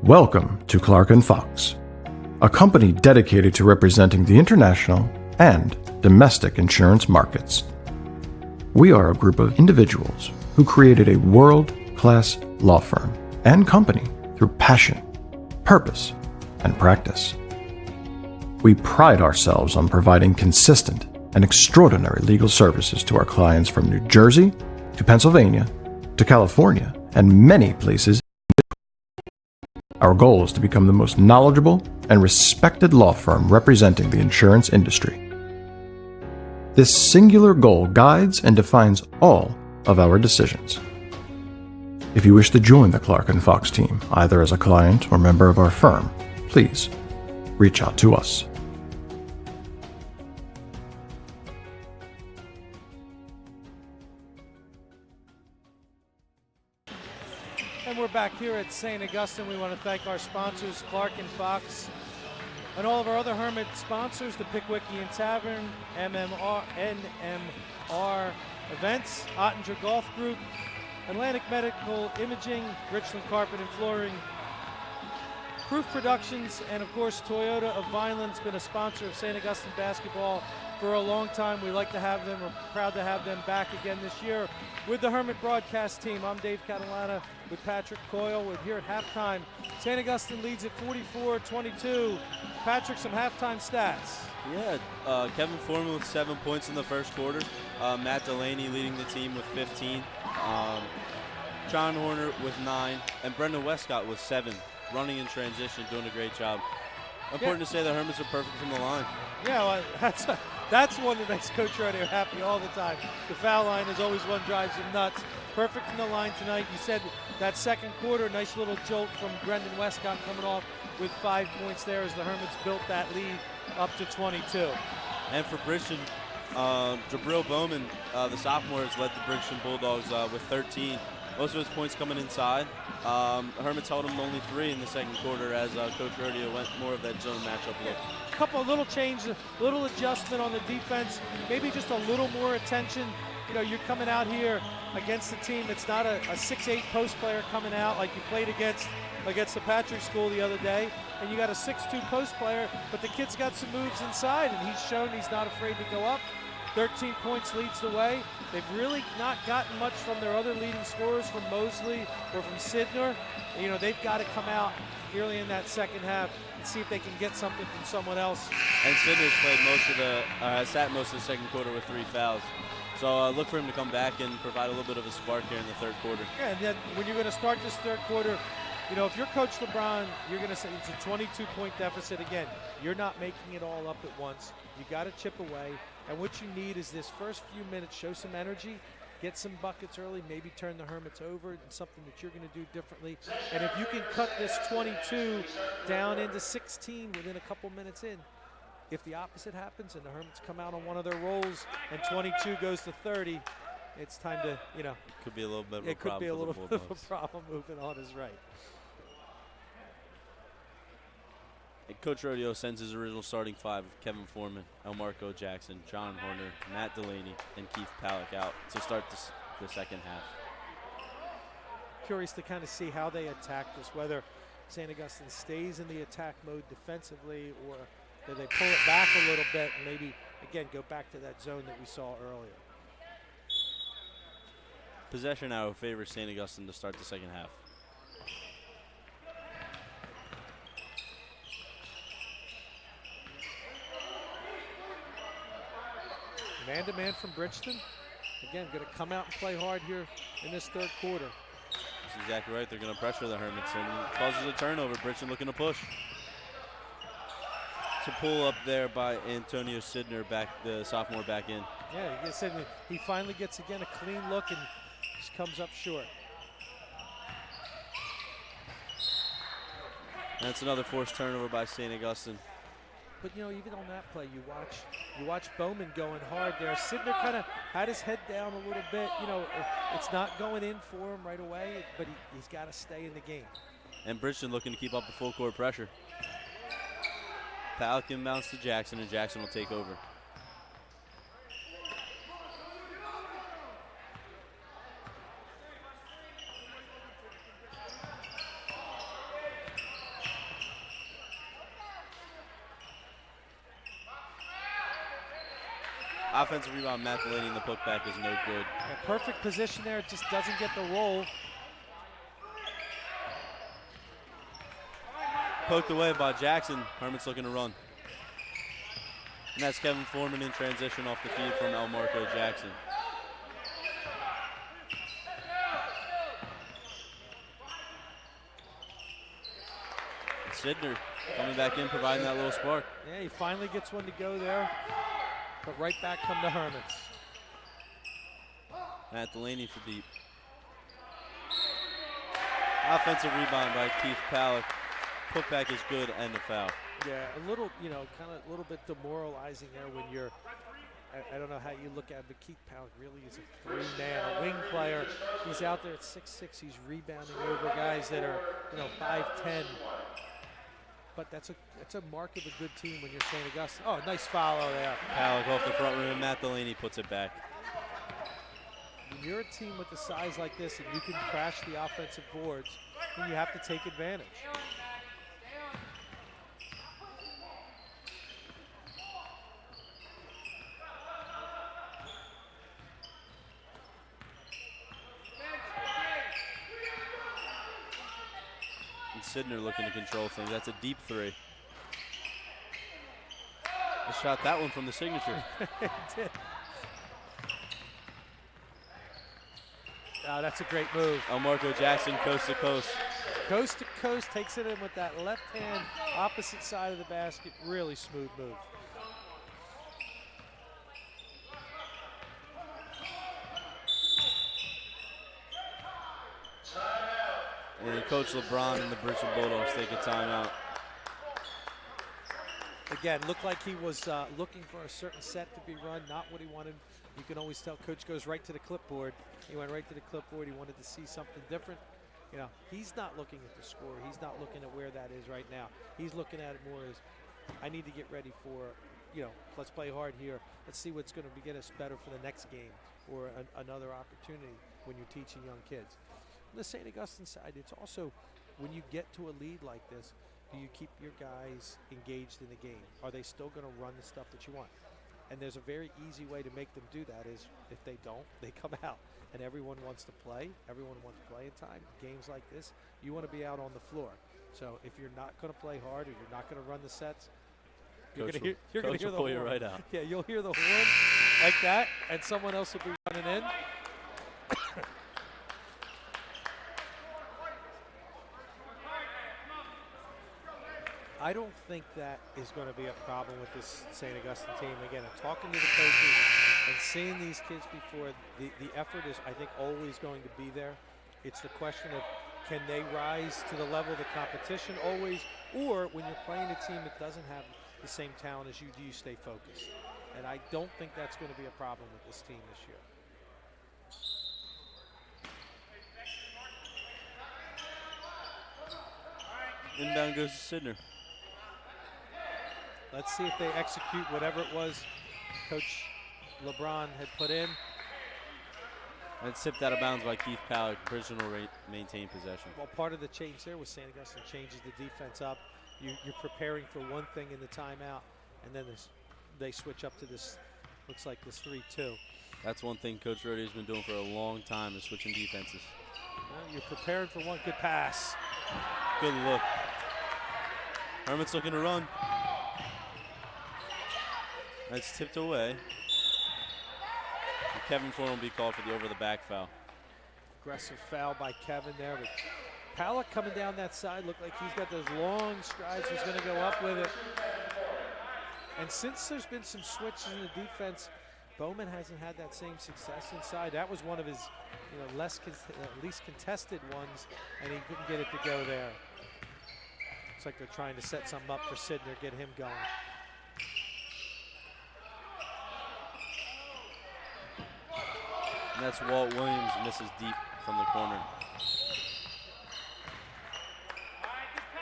Welcome to Clark & Fox, a company dedicated to representing the international and domestic insurance markets. We are a group of individuals who created a world-class law firm and company through passion, purpose, and practice. We pride ourselves on providing consistent and extraordinary legal services to our clients from New Jersey to Pennsylvania to California and many places. Our goal is to become the most knowledgeable and respected law firm representing the insurance industry. This singular goal guides and defines all of our decisions. If you wish to join the Clark & Fox team, either as a client or member of our firm, please reach out to us. And we're back here at St. Augustine. We want to thank our sponsors, Clark & Fox, and all of our other Hermit sponsors, the Pickwickian Tavern, NMR Events, Ottinger Golf Group, Atlantic Medical Imaging, Richland Carpet and Flooring, Proof Productions, and of course Toyota of Vineland's been a sponsor of St. Augustine basketball for a long time. We like to have them. We're proud to have them back again this year with the Hermit broadcast team. I'm Dave Catalana with Patrick Coyle. We're here at halftime. St. Augustine leads at 44-22. Patrick, some halftime stats. Yeah, Kevin Foreman with 7 points in the first quarter. Matt Delaney leading the team with 15. John Horner with 9. And Brendan Westcott with 7. Running in transition, doing a great job. Important to say the Hermits are perfect from the line. Yeah, well, that's one that makes Coach Rodeo happy all the time. The foul line is always one drives him nuts. perfect in the line tonight. You said that second quarter, nice little jolt from Brendan Westcott coming off with 5 points there as the Hermits built that lead up to 22. And for Bridgeton, Jabril Bowman, the sophomore, has led the Bridgeton Bulldogs with 13. Most of his points coming inside. The Hermits held him to only 3 in the second quarter as Coach Rodeo went more of that zone matchup look. A couple of little changes, a little adjustment on the defense, maybe just a little more attention. You know, you're coming out here against a team that's not a 6'8" post player coming out like you played against the Patrick School the other day, and you got a 6'2" post player, but the kid's got some moves inside, and he's shown he's not afraid to go up. 13 points leads the way. They've really not gotten much from their other leading scorers, from Mosley or from Sidner. You know, they've got to come out early in that second half and see if they can get something from someone else. And Sidner's played sat most of the second quarter with 3 fouls. So look for him to come back and provide a little bit of a spark here in the third quarter. Yeah, and then when you're going to start this third quarter, you know, if you're Coach LeBron, you're going to say it's a 22-point deficit again. You're not making it all up at once. You got to chip away. And what you need is this first few minutes, show some energy, get some buckets early, maybe turn the Hermits over, and something that you're going to do differently. And if you can cut this 22 down into 16 within a couple minutes in, if the opposite happens and the Hermits come out on one of their rolls and 22 goes to 30, it's time to, you know. Could be a little bit of a it could problem be a for little the bit of a Bulldogs. problem moving on his right. And Coach Rodeo sends his original starting 5 of Kevin Foreman, Elmarco Jackson, John Horner, Matt Delaney, and Keith Palak out to start the second half. Curious to kind of see how they attack this, whether St. Augustine stays in the attack mode defensively or do they pull it back a little bit and maybe, again, go back to that zone that we saw earlier. Possession arrow favors St. Augustine to start the second half. Man-to-man from Bridgeton. Again, going to come out and play hard here in this third quarter. That's exactly right. They're going to pressure the Hermits and it causes a turnover. Bridgeton looking to push. To pull up there by Antonio Sidner, the sophomore, back in. Yeah, he said he finally gets, again, a clean look and just comes up short. And that's another forced turnover by St. Augustine. But, you know, even on that play, you watch Bowman going hard there. Sidner kind of had his head down a little bit. You know, it's not going in for him right away, but he's got to stay in the game. And Bridgeton looking to keep up the full court pressure. Palak inbounds to Jackson, and Jackson will take over. Offensive rebound, Matt Delaney, and the putback is no good. A perfect position there, it just doesn't get the roll. Poked away by Jackson. Hermits looking to run. And that's Kevin Foreman in transition off the feed from Elmarco Jackson. Sidner coming back in, providing that little spark. Yeah, he finally gets one to go there. But right back come the Hermits. Matt Delaney for deep. Offensive rebound by Keith Palak. Putback is good and a foul. Yeah, a little, you know, kind of a little bit demoralizing there when you're, I don't know how you look at it, but Keith Palak really is a 3-man, a wing player. He's out there at 6'6". He's rebounding over guys that are, you know, 5'10". But that's a mark of a good team when you're St. Augustine. Oh, nice follow there. Palak off the front rim. Matt Delaney puts it back. When you're a team with a size like this and you can crash the offensive boards, then you have to take advantage. Sidner looking to control things. That's a deep 3. Just shot that one from the signature. It did. Oh, that's a great move. Elmarco Jackson, coast to coast. Coast to coast, takes it in with that left hand, opposite side of the basket. Really smooth move. And Coach LeBron and the Bridgeton Bulldogs take a timeout. Again, looked like he was looking for a certain set to be run, not what he wanted. You can always tell Coach goes right to the clipboard. He went right to the clipboard. He wanted to see something different. You know, he's not looking at the score. He's not looking at where that is right now. He's looking at it more as, I need to get ready for, you know, let's play hard here. Let's see what's going to get us better for the next game or another opportunity when you're teaching young kids. On the St. Augustine side, it's also, when you get to a lead like this, do you keep your guys engaged in the game? Are they still going to run the stuff that you want? And there's a very easy way to make them do that is if they don't, they come out. And everyone wants to play. Everyone wants playing time. Games like this, you want to be out on the floor. So if you're not going to play hard or you're not going to run the sets, you're going to hear the horn. Right out. Yeah, you'll hear the horn like that, and someone else will be running in. I don't think that is going to be a problem with this St. Augustine team. Again, I'm talking to the coaches and seeing these kids before. The effort is, I think, always going to be there. It's the question of, can they rise to the level of the competition always, or when you're playing a team that doesn't have the same talent as you, do you stay focused? And I don't think that's going to be a problem with this team this year. Inbound goes to Sidner. Let's see if they execute whatever it was Coach LeBron had put in. And tipped out of bounds by Keith Powell. Bridgeton will maintain possession. Well, part of the change there was St. Augustine changes the defense up. You're preparing for one thing in the timeout, and then they switch up to this, looks like this 3-2. That's one thing Coach Roddy's been doing for a long time, is switching defenses. Well, you're preparing for one. Good pass. Good look. Hermits looking to run. That's tipped away. And Kevin Ford will be called for the over-the-back foul. Aggressive foul by Kevin there. But Palak coming down that side, looked like he's got those long strides. He's going to go up with it. And since there's been some switches in the defense, Bowman hasn't had that same success inside. That was one of his least contested ones, and he couldn't get it to go there. Looks like they're trying to set something up for Sidner, get him going. And that's Walt Williams, misses deep from the corner.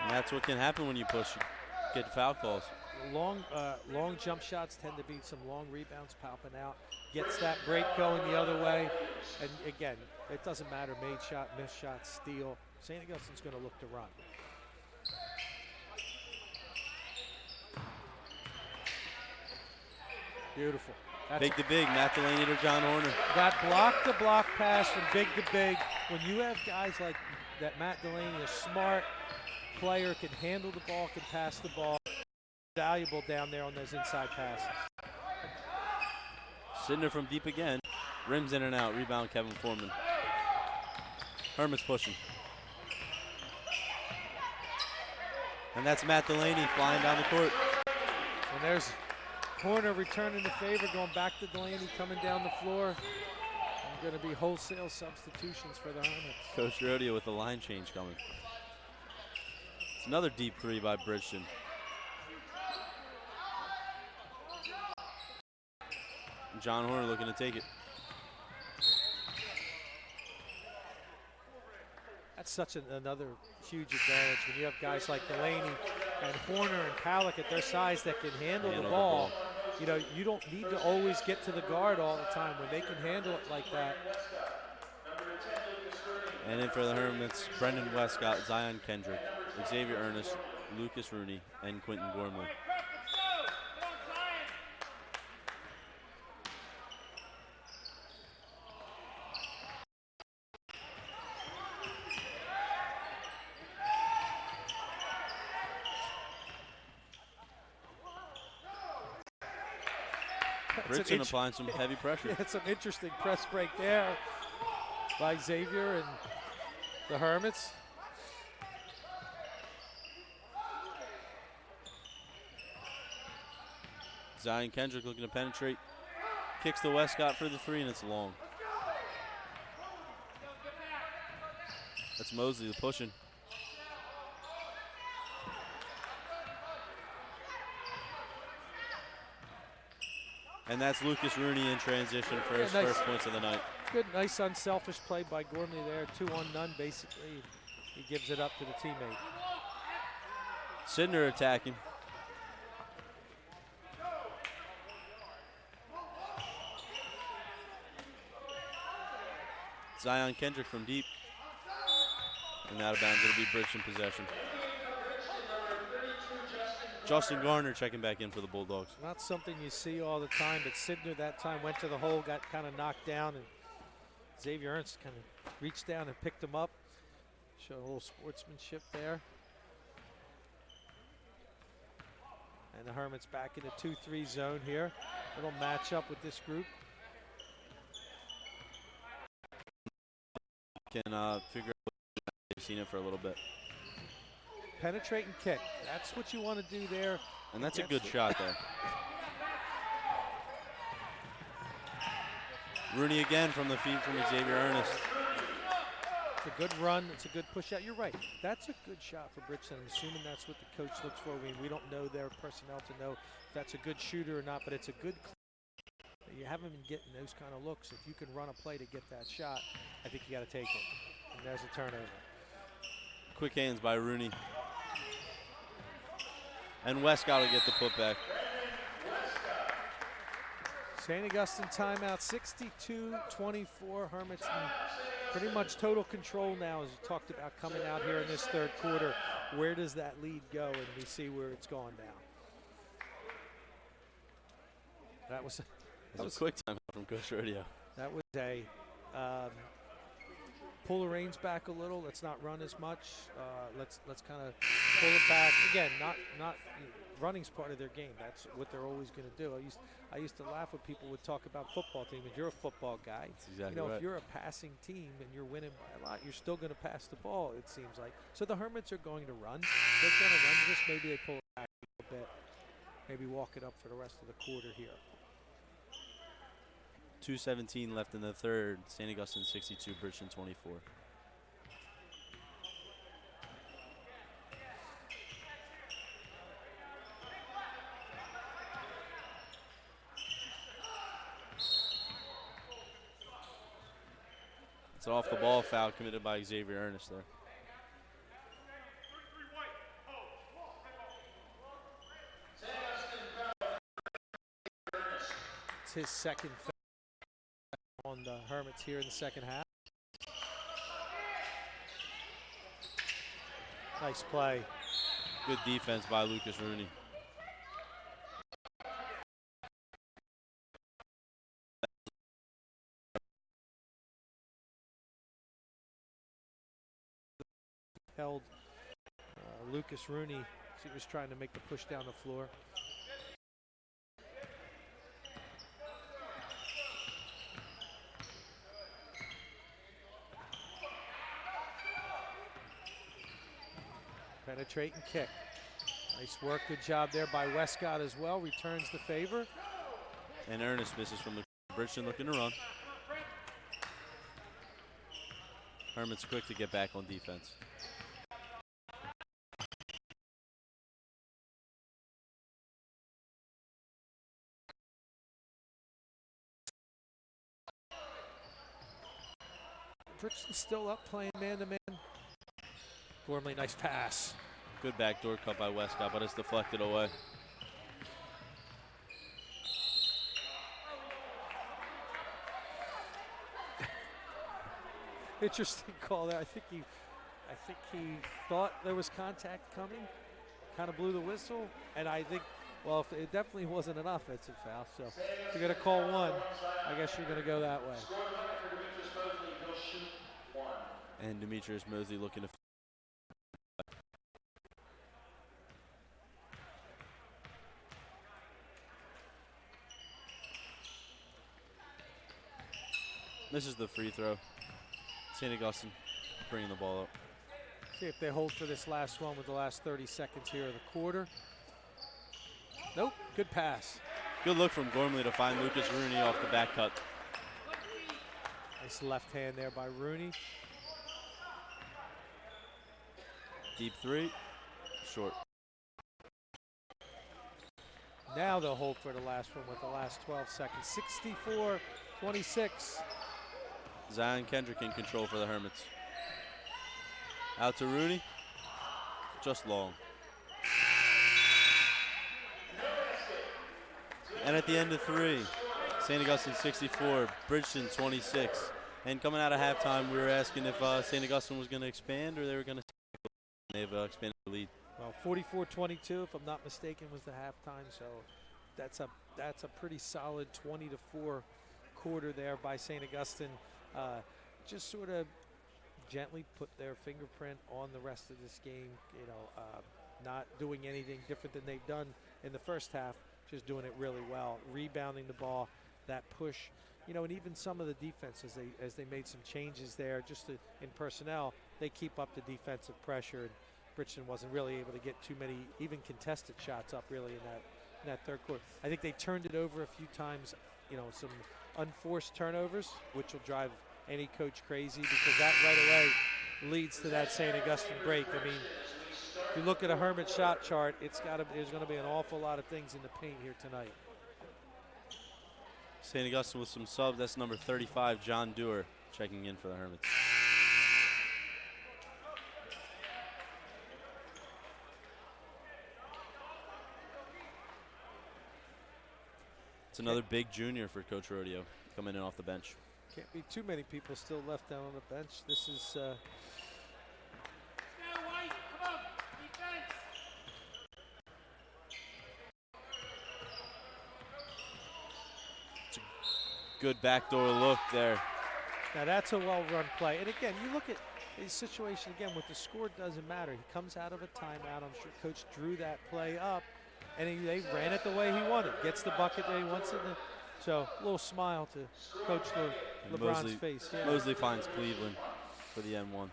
And that's what can happen when you push. You get foul calls. Long jump shots tend to be some long rebounds popping out. Gets that break going the other way. And again, it doesn't matter, made shot, missed shot, steal. St. Augustine's going to look to run. Beautiful. That's big to big, Matt Delaney to John Horner. That block-to-block pass from big to big. When you have guys like that, Matt Delaney, a smart player, can handle the ball, can pass the ball. Valuable down there on those inside passes. Sidner from deep again. Rims in and out. Rebound Kevin Foreman. Hermits pushing. And that's Matt Delaney flying down the court. And there's Horner returning the favor, going back to Delaney, coming down the floor. And going to be wholesale substitutions for the Hermits. Coach Rodeo with the line change coming. It's another deep three by Bridgeton. John Horner looking to take it. That's such another huge advantage when you have guys like Delaney and Horner and Palak at their size that can handle the ball. You know, you don't need to always get to the guard all the time. When they can handle it like that. And in for the Hermits, Brendan Westcott, Zion Kendrick, Xavier Ernest, Lucas Rooney, and Quentin Gormley. Bridgeton applying some heavy pressure. Yeah, some interesting press break there by Xavier and the Hermits. Zion Kendrick looking to penetrate. Kicks to Westcott for the three, and it's long. That's Mosley pushing. And that's Lucas Rooney in transition for his first points of the night. Good, nice unselfish play by Gormley there. 2-on-none basically. He gives it up to the teammate. Sidner attacking. Zion Kendrick from deep. And out of bounds, it'll be Bridgeton possession. Justin Garner checking back in for the Bulldogs. Not something you see all the time, but Sidner that time went to the hole, got kind of knocked down, and Xavier Ernst kind of reached down and picked him up. Showed a little sportsmanship there. And the Hermits back in the 2-3 zone here. Little matchup with this group. Can figure out what they've seen it for a little bit. Penetrate and kick. That's what you want to do there. And that's a good shot there. Rooney again from the feed from Xavier Ernest. It's a good run. It's a good push out. You're right. That's a good shot for Bridgeton. I'm assuming that's what the coach looks for. I mean, we don't know their personnel to know if that's a good shooter or not, but it's a good. You haven't been getting those kind of looks. If you can run a play to get that shot, I think you got to take it. And there's a turnover. Quick hands by Rooney. And Westcott will get the putback. St. Augustine timeout, 62-24. Hermits in pretty much total control now, as you talked about coming out here in this third quarter. Where does that lead go? And we see where it's gone down. That was a quick timeout from Coach Rodeo. That was a pull the reins back a little. Let's not run as much. Let's kind of pull it back. Again, not running's part of their game. That's what they're always going to do. I used to laugh when people would talk about football team. And you're a football guy. That's exactly right. If you're a passing team and you're winning by a lot, you're still going to pass the ball, it seems like. So the Hermits are going to run. They're going to run this. Maybe they pull it back a little bit. Maybe walk it up for the rest of the quarter here. 2:17 left in the third. St. Augustine 62, Bridgeton 24. It's an off the ball foul committed by Xavier Ernest there. It's his second foul on the Hermits here in the second half. Nice play. Good defense by Lucas Rooney. Held Lucas Rooney as he was trying to make the push down the floor. Penetrate and kick. Nice work, good job there by Westcott as well. Returns the favor. And Ernest misses from the Bridgeton looking to run. Hermits quick to get back on defense. Bridgeton still up playing man-to-man. Gormley, nice pass. Good backdoor cut by Westcott, but it's deflected away. Interesting call there. I think he thought there was contact coming, kind of blew the whistle, and I think, well, it definitely wasn't an offensive foul. So if you're going to call one, I guess you're going to go that way. And Demetrius Mosley looking to. This is the free throw. St. Augustine bringing the ball up. See if they hold for this last one with the last 30 seconds here of the quarter. Nope, good pass. Good look from Gormley to find Lucas Rooney off the back cut. Nice left hand there by Rooney. Deep three. Short. Now they'll hold for the last one with the last 12 seconds. 64-26. Zion Kendrick in control for the Hermits. Out to Rooney. Just long. And at the end of three, St. Augustine 64, Bridgeton 26. And coming out of halftime, we were asking if St. Augustine was going to expand or they were going to. They've expanded the lead. Well, 44-22, if I'm not mistaken, was the halftime. So that's a pretty solid 20-4 quarter there by St. Augustine. Just sort of gently put their fingerprint on the rest of this game. Not doing anything different than they've done in the first half. Just doing it really well, rebounding the ball, that push, and even some of the defense as they made some changes there, just in personnel, they keep up the defensive pressure. And Bridgeton wasn't really able to get too many even contested shots up really in that third quarter. I think they turned it over a few times, some unforced turnovers, which will drive any coach crazy because that right away leads to that St. Augustine break. I mean, if you look at a Hermit shot chart, there's going to be an awful lot of things in the paint here tonight. St. Augustine with some subs. That's number 35, John Dewar, checking in for the Hermits. It's another big junior for Coach Rodeo coming in off the bench. Can't be too many people still left down on the bench. This is good backdoor look there. Now that's a well-run play. And again, you look at his situation again with the score, doesn't matter. He comes out of a timeout. I'm sure Coach drew that play up, and they ran it the way he wanted. Gets the bucket that he wants it. So a little smile to Coach LeBron's face. Yeah. Mosley finds Cleveland for the N1.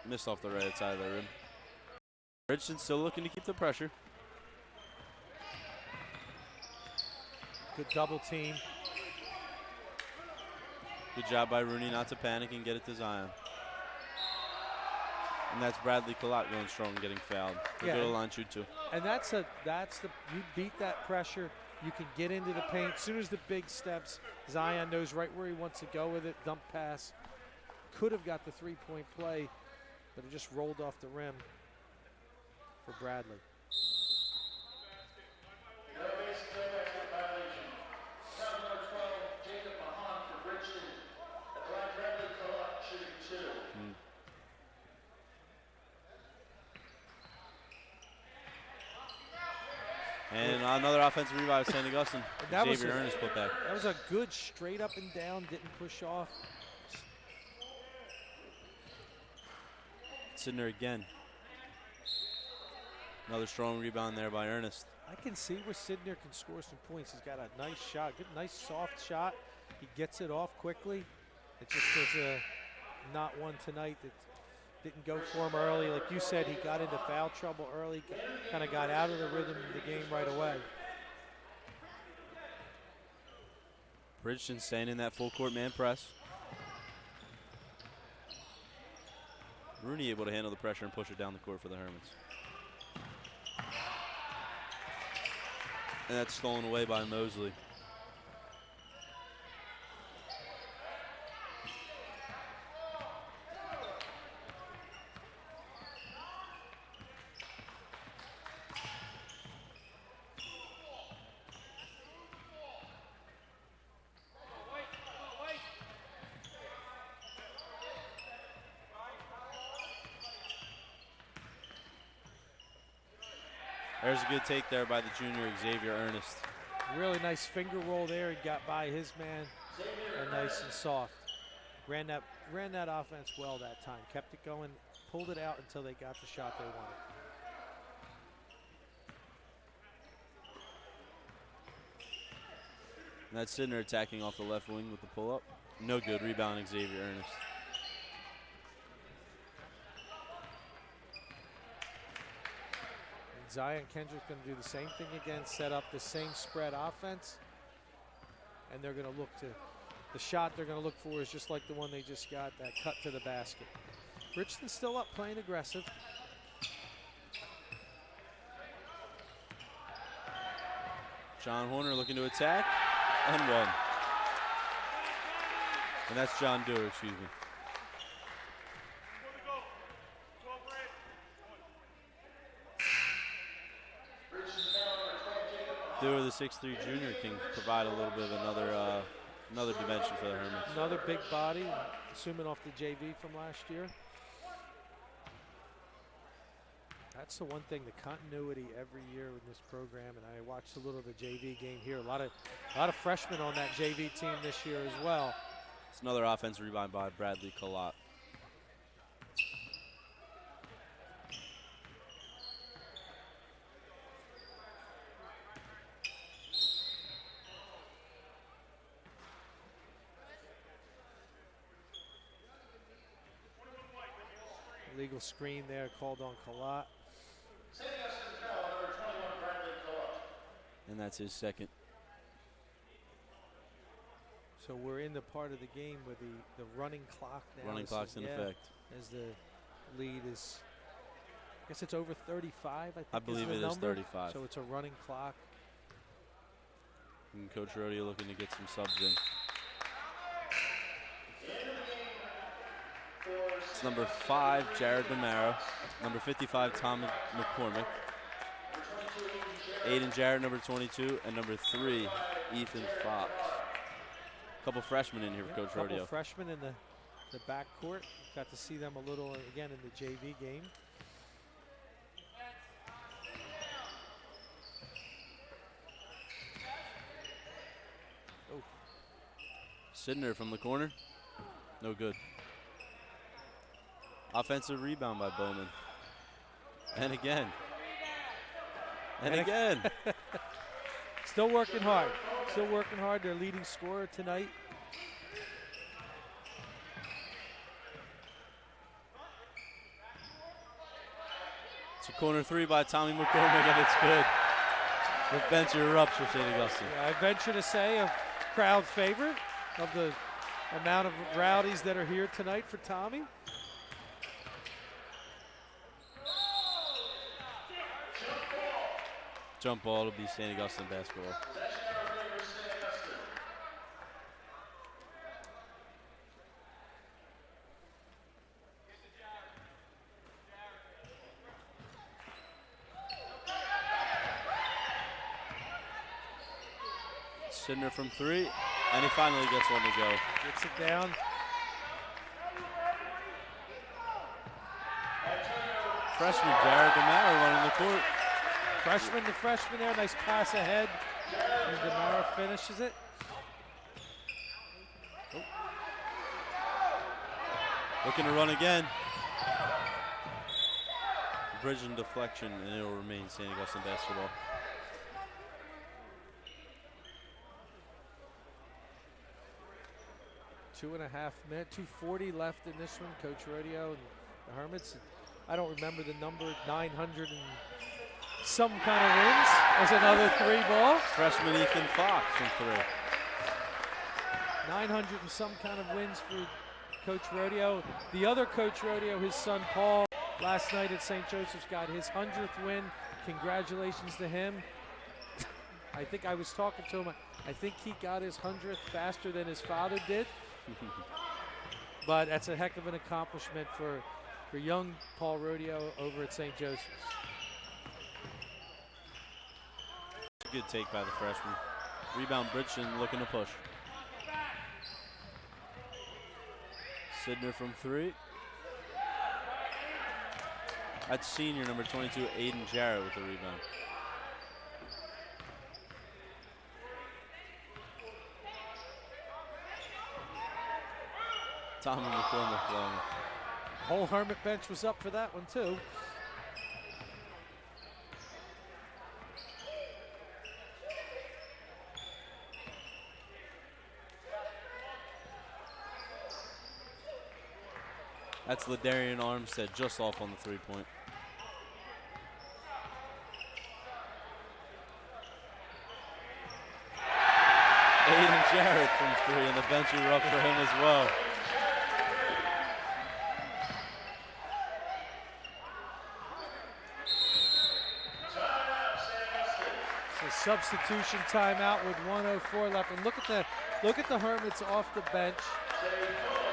Missed off the right side of the rim. Bridgeton still looking to keep the pressure. Good double team. Good job by Rooney not to panic and get it to Zion. And that's Bradley Collette going strong and getting fouled. Good to line shoot too. And you beat that pressure. You can get into the paint. As soon as the big steps, Zion knows right where he wants to go with it. Dump pass. Could have got the three-point play, but it just rolled off the rim for Bradley. No basket violation. Foul number 12, Jacob Mahan for Bridgeton. Applied Bradley Collette shooting 2. And another offensive rebound of St. Augustine. Xavier Ernest put back. That was a good straight up and down, didn't push off. Sidner again. Another strong rebound there by Ernest. I can see where Sidner can score some points. He's got a nice shot, nice soft shot. He gets it off quickly. It just was not one tonight that didn't go for him early. Like you said, he got into foul trouble early, kind of got out of the rhythm of the game right away. Bridgeton staying in that full court man press. Rooney able to handle the pressure and push it down the court for the Hermits. And that's stolen away by Mosley. There's a good take there by the junior Xavier Ernest. Really nice finger roll there. He got by his man, and nice and soft. Ran that offense well that time. Kept it going, pulled it out until they got the shot they wanted. And that's Sidner attacking off the left wing with the pull-up. No good. Rebound Xavier Ernest. Zion Kendrick going to do the same thing again, set up the same spread offense. and they're going to look to the shot they're going to look for is just like the one they just got, that cut to the basket. Bridgeton still up, playing aggressive. John Horner looking to attack, and one. And that's John Dewar, excuse me. Dewar, the 6'3" junior, can provide a little bit of another dimension for the Hermits. Another big body, assuming off the JV from last year. That's the one thing, the continuity every year with this program, and I watched a little of the JV game here. A lot of freshmen on that JV team this year as well. It's another offensive rebound by Bradley Collot. Illegal screen there called on Collot. And that's his second. So we're in the part of the game where the running clock now. Running clock's in effect. As the lead is, I guess it's over 35, I think. I believe it is 35. So it's a running clock. And Coach Rodeo looking to get some subs in. It's number 5, Jared Demaro. Number 55, Tom McCormick. Aiden Jarrett, number 22. And number 3, Ethan Fox. A couple freshmen in here for Coach Rodeo. Couple freshmen in the backcourt. Got to see them a little again in the JV game. Oh. Sidner from the corner. No good. Offensive rebound by Bowman. And again. And again. Still working hard. Still working hard. Their leading scorer tonight. It's a corner 3 by Tommy McCormick, and it's good. The bench erupts for St. Augustine. Yeah, I venture to say a crowd favorite of the amount of rowdies that are here tonight for Tommy. Jump ball to be St. Augustine basketball. Sidner from 3, and he finally gets one to go. Gets it down. Freshman Jared DeMar running the court. Freshman to freshman there. Nice pass ahead. And DeMar finishes it. Oh. Looking to run again. Bridgeton deflection, and it will remain St. Augustine basketball. Two and a half minutes, 2:40 left in this one. Coach Rodeo and the Hermits. I don't remember the number, 900 and some kind of wins. There's another 3 ball. Freshman Ethan Fox from 3. 900 and some kind of wins for Coach Rodeo. The other Coach Rodeo, his son Paul, last night at St. Joseph's got his 100th win. Congratulations to him. I think I was talking to him. I think he got his 100th faster than his father did. But that's a heck of an accomplishment for young Paul Rodeo over at St. Joseph's. Good take by the freshman. Rebound Bridgeton looking to push. Sidner from 3. That's senior number 22, Aiden Jarrett with the rebound. Tommy McCormick long. Whole Hermit bench was up for that one too. That's Ladarian Armstead just off on the 3-point. Aiden Jarrett from 3, and the bench erupt for him as well. It's a substitution timeout with 1:04 left. And look at the Hermits off the bench,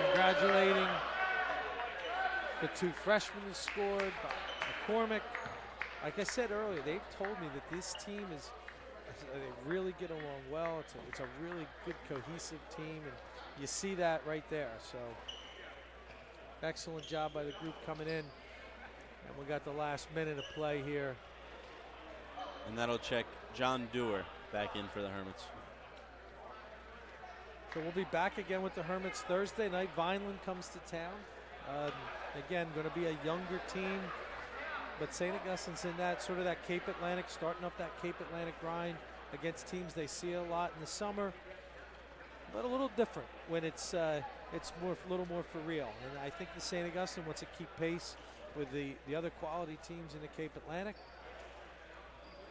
congratulating the 2 freshmen who scored, McCormick. Like I said earlier, they've told me that this team is, they really get along well. It's a really good cohesive team, and you see that right there. So excellent job by the group coming in. And we got the last minute of play here. And that'll check John Dewar back in for the Hermits. So we'll be back again with the Hermits Thursday night. Vineland comes to town. Again, going to be a younger team, but St. Augustine's in that sort of that Cape Atlantic, starting up that Cape Atlantic grind against teams they see a lot in the summer, but a little different when it's a little more for real. And I think the St. Augustine wants to keep pace with the other quality teams in the Cape Atlantic.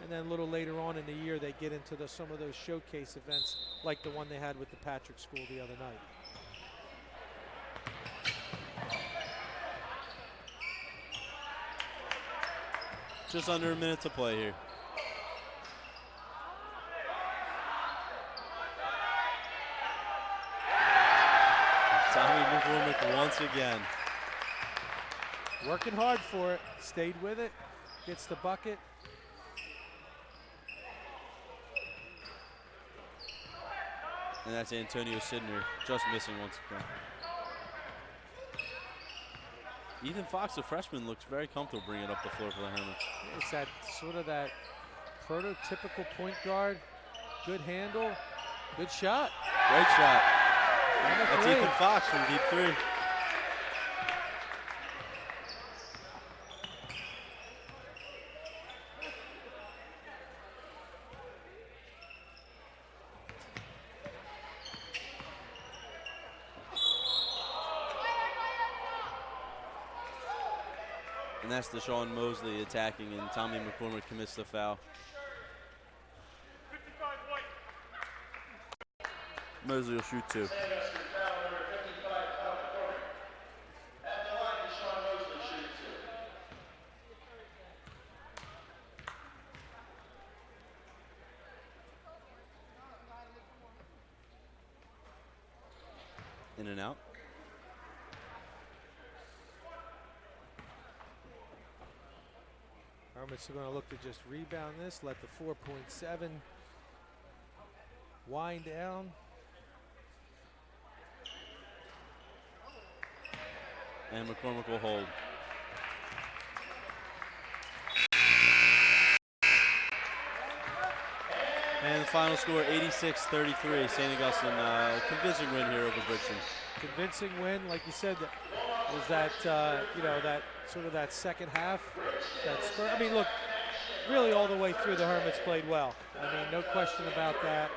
And then a little later on in the year, they get into some of those showcase events like the one they had with the Patrick School the other night. Just under a minute to play here. Tommy McCormick once again. Working hard for it, stayed with it, gets the bucket. And that's Antonio Sidner just missing once again. Ethan Fox, the freshman, looks very comfortable bringing it up the floor for the Hermits. It's that sort of that prototypical point guard. Good handle, good shot. Great shot. That's Ethan Fox from deep 3. And that's Deshaun Mosley attacking, and Tommy McCormick commits the foul. Mosley will shoot 2. In and out. Hermits are going to look to just rebound this, let the 4.7 wind down. And McCormick will hold. And the final score, 86-33. St. Augustine, convincing win here over Bridgeton. Convincing win, like you said, was that that sort of that second half. That spur. I mean, look, really all the way through the Hermits played well. I mean, no question about that.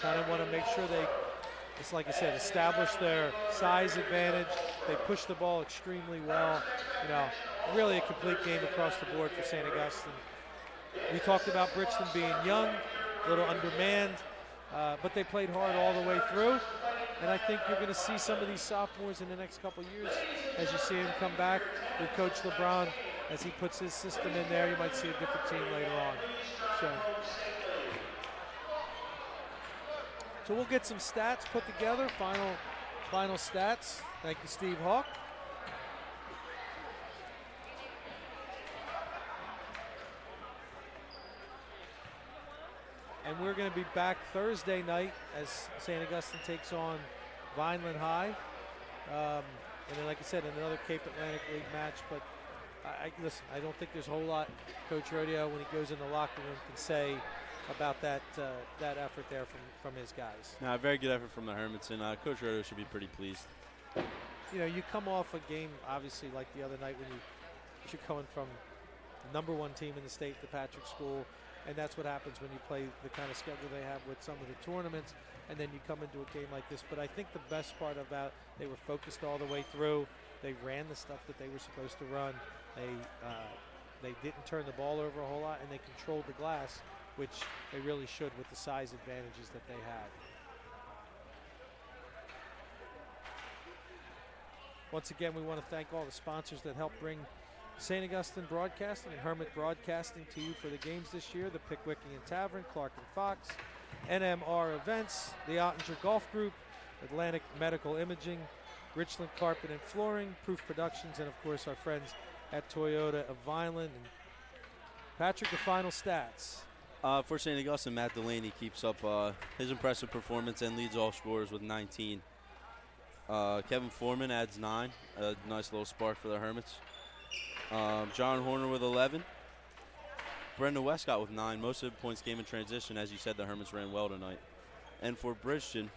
Kind of want to make sure they, just like I said, establish their size advantage. They push the ball extremely well. You know, really a complete game across the board for St. Augustine. We talked about Bridgeton being young, a little undermanned, but they played hard all the way through. And I think you're going to see some of these sophomores in the next couple of years as you see him come back with Coach LeBron. As he puts his system in there, you might see a different team later on. So we'll get some stats put together, final stats. Thank you, Steve Hawk. And we're going to be back Thursday night as St. Augustine takes on Vineland High. And then, like I said, another Cape Atlantic League match. But listen, I don't think there's a whole lot Coach Rodeo, when he goes in the locker room, can say about that effort there from his guys. No, very good effort from the Hermits, and Coach Rodeo should be pretty pleased. You know, you come off a game, obviously, like the other night when you're coming from the #1 team in the state, the Patrick School. And that's what happens when you play the kind of schedule they have with some of the tournaments, and then you come into a game like this. But I think the best part about, they were focused all the way through. They ran the stuff that they were supposed to run. They didn't turn the ball over a whole lot, and they controlled the glass which they really should with the size advantages that they have. Once again, we want to thank all the sponsors that help bring St. Augustine Broadcasting and Hermit Broadcasting to you for the games this year: the Pickwickian Tavern, Clark and Fox, NMR Events, the Ottinger Golf Group, Atlantic Medical Imaging, Richland Carpet and Flooring, Proof Productions, and of course our friends at Toyota of Vineland. And Patrick, the final stats. For St. Augustine, Matt Delaney keeps up his impressive performance and leads all scorers with 19. Kevin Foreman adds 9, a nice little spark for the Hermits. John Horner with 11. Brendan Westcott with 9. Most of the points came in transition. As you said, the Hermits ran well tonight. And for Bridgeton,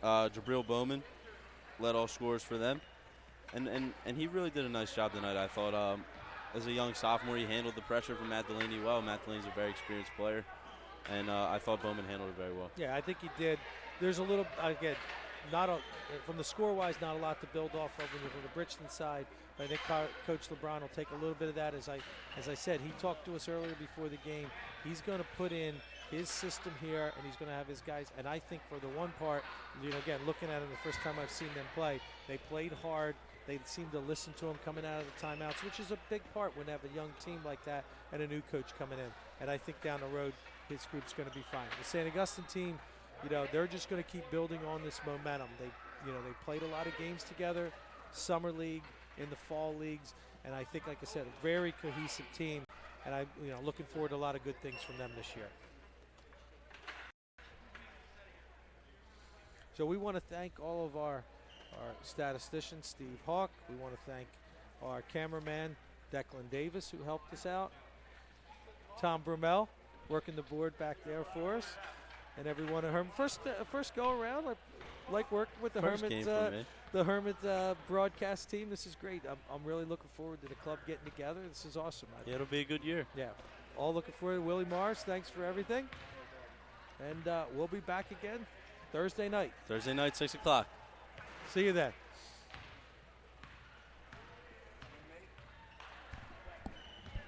Jabril Bowman led all scorers for them. And he really did a nice job tonight, I thought. As a young sophomore, he handled the pressure from Matt Delaney well. Matt Delaney's a very experienced player. And I thought Bowman handled it very well. Yeah, I think he did. There's a little, again, from the score-wise, not a lot to build off of from the Bridgeton side. But I think Coach LeBron will take a little bit of that. As I said, he talked to us earlier before the game. He's going to put in his system here, and he's going to have his guys. And I think for the one part, again, looking at him the first time I've seen them play, they played hard. They seemed to listen to him coming out of the timeouts, which is a big part when they have a young team like that and a new coach coming in. And I think down the road, his group's going to be fine. The St. Augustine team, they're just going to keep building on this momentum. They played a lot of games together, summer league, in the fall leagues, and I think, like I said, a very cohesive team. And I'm looking forward to a lot of good things from them this year. So we want to thank all of our statistician, Steve Hawk. We want to thank our cameraman, Declan Davis, who helped us out. Tom Brummel, working the board back there for us. And everyone at Hermit. First go around, like working with the Hermit broadcast team. This is great. I'm really looking forward to the club getting together. This is awesome. Yeah, it'll be a good year. Yeah, all looking forward to Willie Morris. Thanks for everything. And we'll be back again Thursday night. Thursday night, 6 o'clock. See you then.